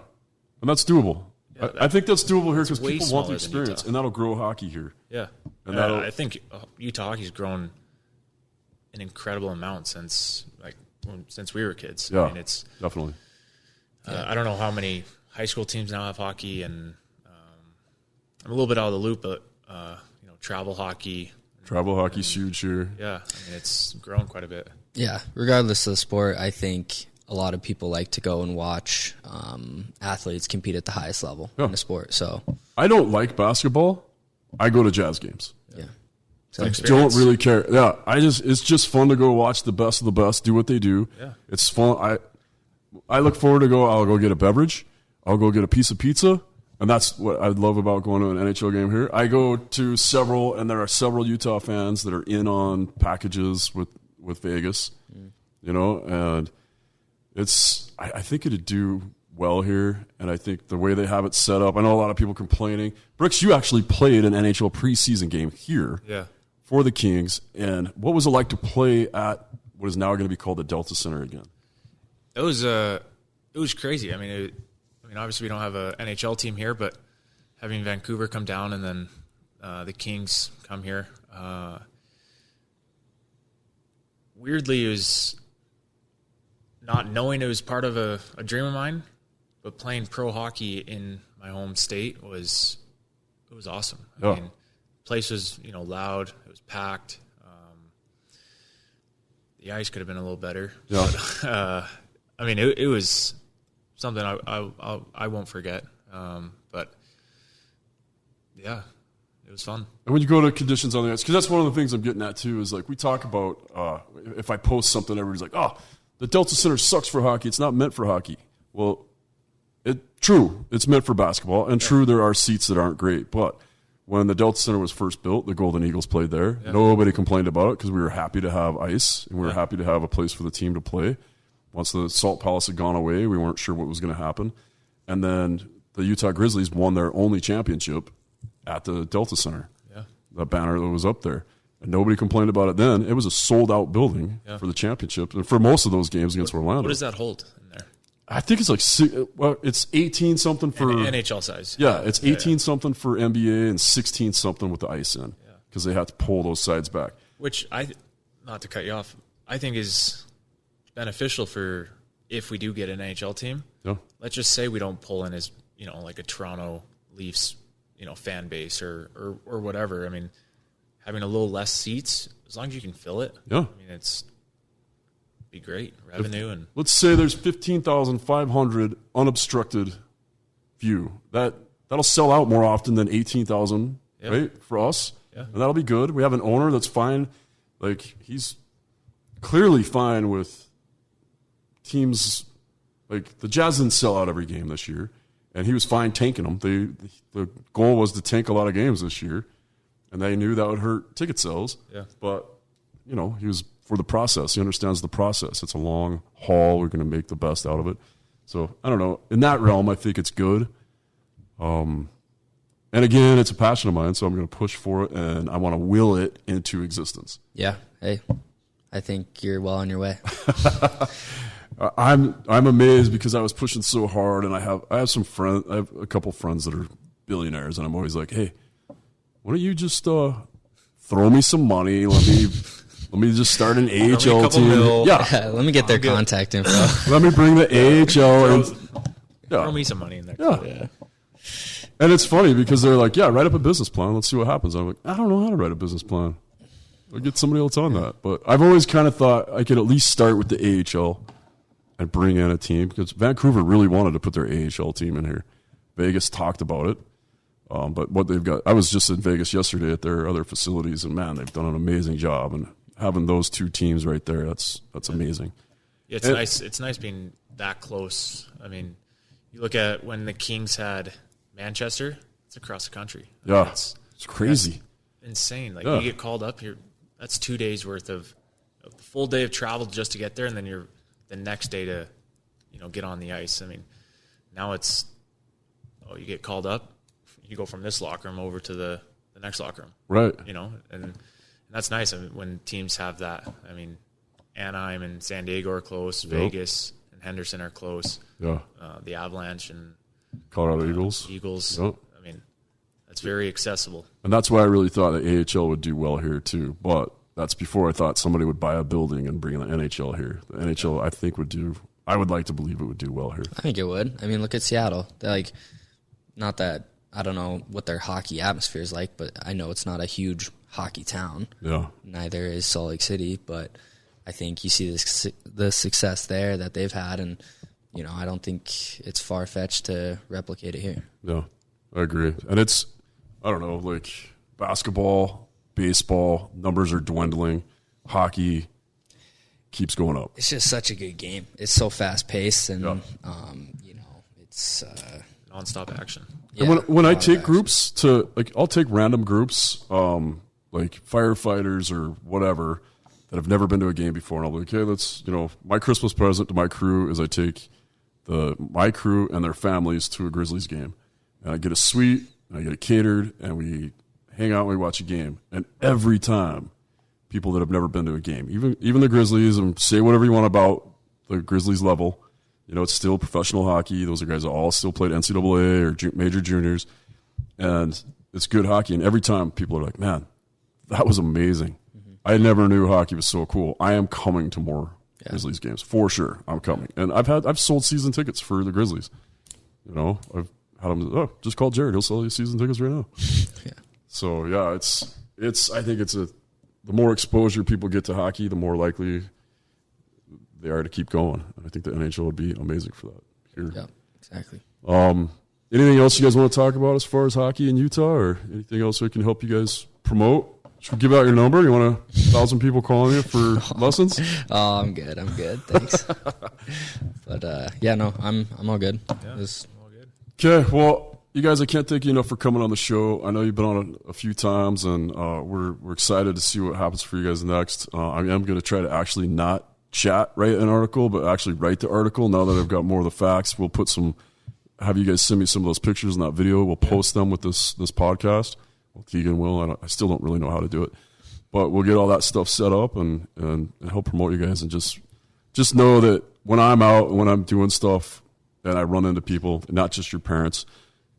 [SPEAKER 1] And that's doable.
[SPEAKER 2] Yeah,
[SPEAKER 1] I think that's doable here because people want the experience, and that'll grow hockey here.
[SPEAKER 2] Yeah. And I think Utah hockey's grown an incredible amount since we were kids.
[SPEAKER 1] Yeah,
[SPEAKER 2] I mean, it's
[SPEAKER 1] definitely.
[SPEAKER 2] I don't know how many high school teams now have hockey, and I'm a little bit out of the loop, but travel hockey.
[SPEAKER 1] Travel hockey's huge here.
[SPEAKER 2] Yeah, I mean, it's grown quite a bit.
[SPEAKER 3] Yeah, regardless of the sport, I think a lot of people like to go and watch athletes compete at the highest level in the sport. So
[SPEAKER 1] I don't like basketball. I go to Jazz games.
[SPEAKER 3] Yeah.
[SPEAKER 1] I don't really care. Yeah, it's just fun to go watch the best of the best do what they do.
[SPEAKER 2] Yeah.
[SPEAKER 1] It's fun. I look forward to I'll go get a beverage. I'll go get a piece of pizza. And that's what I love about going to an NHL game here. I go to several, and there are several Utah fans that are in on packages with Vegas, and I think it'd do well here, and I think the way they have it set up, I know a lot of people complaining. Bricks, you actually played an NHL preseason game here for the Kings, and what was it like to play at what is now going to be called the Delta Center again?
[SPEAKER 2] It was crazy. I mean, obviously we don't have an NHL team here, but having Vancouver come down and then the Kings come here, weirdly, it was not knowing it was part of a dream of mine, but playing pro hockey in my home state was awesome. I mean, the place was loud. It was packed. The ice could have been a little better.
[SPEAKER 1] Yeah.
[SPEAKER 2] But, I mean, it was something I won't forget. But yeah, it was fun.
[SPEAKER 1] And when you go to conditions on the ice, because that's one of the things I'm getting at too, is like we talk about if I post something, everybody's like, oh, the Delta Center sucks for hockey. It's not meant for hockey. Well, true, it's meant for basketball, and true, there are seats that aren't great. But when the Delta Center was first built, the Golden Eagles played there. Yeah. Nobody complained about it because we were happy to have ice, and we were happy to have a place for the team to play. Once the Salt Palace had gone away, we weren't sure what was going to happen. And then the Utah Grizzlies won their only championship at the Delta Center. Yeah. The banner that was up there. And nobody complained about it then. It was a sold-out building for the championship, and for most of those games against Orlando.
[SPEAKER 2] What does that hold in there?
[SPEAKER 1] I think it's like it's 18-something for
[SPEAKER 2] NHL size.
[SPEAKER 1] Yeah, it's 18-something for NBA and 16-something with the ice in because they had to pull those sides back.
[SPEAKER 2] Which not to cut you off, I think is beneficial for if we do get an NHL team.
[SPEAKER 1] Yeah.
[SPEAKER 2] Let's just say we don't pull in as like a Toronto Leafs fan base or whatever. I mean, having a little less seats, as long as you can fill it.
[SPEAKER 1] Yeah.
[SPEAKER 2] I mean, it's be great revenue. And
[SPEAKER 1] let's say there's 15,500 unobstructed view. That'll sell out more often than 18,000, right, for us.
[SPEAKER 2] Yeah.
[SPEAKER 1] And that'll be good. We have an owner that's fine. Like, he's clearly fine with teams. Like, the Jazz didn't sell out every game this year, and he was fine tanking them. The goal was to tank a lot of games this year, and they knew that would hurt ticket sales.
[SPEAKER 2] Yeah.
[SPEAKER 1] But, he was for the process. He understands the process. It's a long haul. We're going to make the best out of it. So, I don't know. In that realm, I think it's good. And again, it's a passion of mine, so I'm going to push for it, and I want to will it into existence.
[SPEAKER 3] Yeah. Hey, I think you're well on your way.
[SPEAKER 1] I'm amazed because I was pushing so hard, and I have some friends. I have a couple friends that are billionaires, and I'm always like, hey, why don't you just throw me some money? Let me just start an AHL team.
[SPEAKER 3] Yeah, let me get their contact info.
[SPEAKER 1] Let me bring the AHL.
[SPEAKER 2] Throw me some money in there.
[SPEAKER 1] Yeah. And it's funny because they're like, yeah, write up a business plan. Let's see what happens. I'm like, I don't know how to write a business plan. I'll get somebody else on that. But I've always kind of thought I could at least start with the AHL and bring in a team because Vancouver really wanted to put their AHL team in here. Vegas talked about it. But what they've got, I was just in Vegas yesterday at their other facilities, and man, they've done an amazing job. And having those two teams right there, that's amazing.
[SPEAKER 2] Yeah, it's nice. It's nice being that close. I mean, you look at when the Kings had Manchester, it's across the country.
[SPEAKER 1] Yeah, it's crazy.
[SPEAKER 2] Insane. Like you get called up here, that's 2 days worth of a full day of travel just to get there, and then you're the next day to, get on the ice. I mean, now it's you get called up, you go from this locker room over to the next locker room.
[SPEAKER 1] Right.
[SPEAKER 2] And that's nice when teams have that. I mean, Anaheim and San Diego are close, Vegas and Henderson are close.
[SPEAKER 1] Yeah.
[SPEAKER 2] The Avalanche and
[SPEAKER 1] Colorado Eagles.
[SPEAKER 2] Yep. I mean, that's very accessible.
[SPEAKER 1] And that's why I really thought the AHL would do well here too. But that's before I thought somebody would buy a building and bring the NHL here. The NHL, I think, I would like to believe it would do well here.
[SPEAKER 3] I think it would. I mean, look at Seattle. They're not that, I don't know what their hockey atmosphere is like, but I know it's not a huge hockey town.
[SPEAKER 1] Yeah.
[SPEAKER 3] Neither is Salt Lake City, but I think you see the success there that they've had, and I don't think it's far-fetched to replicate it here.
[SPEAKER 1] Yeah, I agree. And it's, I don't know, like basketball, baseball, numbers are dwindling. Hockey keeps going up.
[SPEAKER 3] It's just such a good game. It's so fast-paced, and, it's...
[SPEAKER 2] nonstop action.
[SPEAKER 1] Yeah, and when I take groups I'll take random groups, like firefighters or whatever, that have never been to a game before, and I'll be like, okay, my Christmas present to my crew is I take my crew and their families to a Grizzlies game. And I get a suite, and I get it catered, and we hang out and we watch a game. And every time, people that have never been to a game, even the Grizzlies, and say whatever you want about the Grizzlies level, it's still professional hockey. Those are guys that all still played NCAA or major juniors. And it's good hockey. And every time people are like, man, that was amazing. Mm-hmm. I never knew hockey was so cool. I am coming to more Grizzlies games for sure. I'm coming. And I've sold season tickets for the Grizzlies. I've had them, just call Jared. He'll sell you season tickets right now. Yeah. So yeah, it's, I think the more exposure people get to hockey, the more likely they are to keep going. I think the NHL would be amazing for that here.
[SPEAKER 3] Yeah, exactly.
[SPEAKER 1] Anything else you guys want to talk about as far as hockey in Utah, or anything else we can help you guys promote? Should we give out your number? You want 1,000 people calling you for lessons?
[SPEAKER 3] Oh, I'm good. Thanks. But I'm all good.
[SPEAKER 2] Yeah, all good.
[SPEAKER 1] Okay, well, you guys, I can't thank you enough for coming on the show. I know you've been on a few times, and we're excited to see what happens for you guys next. I am going to try to actually not write an article, but actually write the article. Now that I've got more of the facts, we'll have you guys send me some of those pictures in that video. We'll post them with this podcast. Well, Keegan will. I still don't really know how to do it, but we'll get all that stuff set up and help promote you guys. And just know that when I'm out, when I'm doing stuff, and I run into people, not just your parents,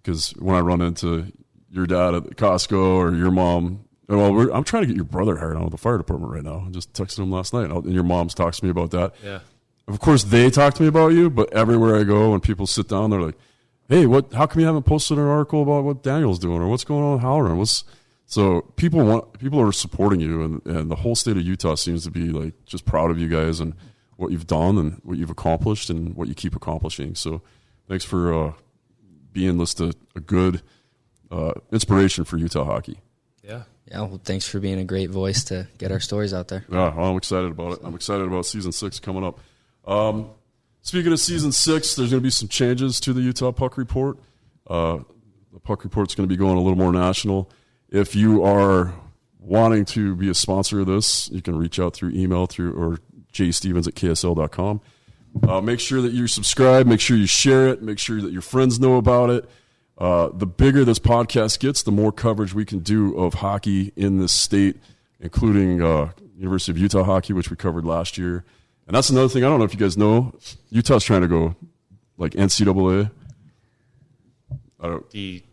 [SPEAKER 1] because when I run into your dad at Costco or your mom. Well, I'm trying to get your brother hired on with the fire department right now. I just texted him last night, and your mom's talks to me about that.
[SPEAKER 2] Yeah.
[SPEAKER 1] Of course, they talk to me about you, but everywhere I go, when people sit down, they're like, "Hey, how come you haven't posted an article about what Daniel's doing or what's going on in Halloran?" So people are supporting you, and the whole state of Utah seems to be like just proud of you guys and what you've done and what you've accomplished and what you keep accomplishing. So thanks for being listed a good inspiration for Utah hockey.
[SPEAKER 2] Yeah.
[SPEAKER 3] Yeah, well, thanks for being a great voice to get our stories out there.
[SPEAKER 1] Yeah, well, I'm excited about it. I'm excited about Season 6 coming up. Speaking of Season 6, there's going to be some changes to the Utah Puck Report. The Puck Report's going to be going a little more national. If you are wanting to be a sponsor of this, you can reach out through email or jstevens@ksl.com. Make sure that you subscribe. Make sure you share it. Make sure that your friends know about it. The bigger this podcast gets, the more coverage we can do of hockey in this state, including University of Utah hockey, which we covered last year. And that's another thing. I don't know if you guys know, Utah's trying to go like NCAA.
[SPEAKER 2] The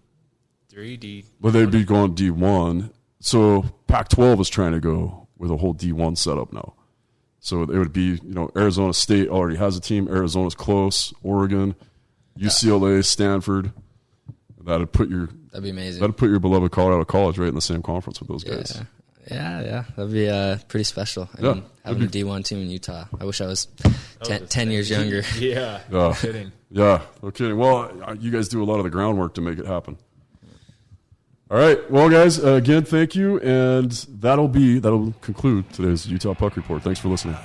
[SPEAKER 2] D3,
[SPEAKER 1] But they'd be going D1. So Pac-12 is trying to go with a whole D1 setup now. So it would be, Arizona State already has a team. Arizona's close. Oregon, UCLA, Stanford. That'd be amazing. That'd put your beloved Colorado College right in the same conference with those guys.
[SPEAKER 3] Yeah. That'd be pretty special. Having a D1 team in Utah. I wish I was 10 years younger.
[SPEAKER 2] Yeah. No kidding.
[SPEAKER 1] Yeah, no kidding. Well, you guys do a lot of the groundwork to make it happen. All right. Well, guys, again, thank you. And that'll conclude today's Utah Puck Report. Thanks for listening.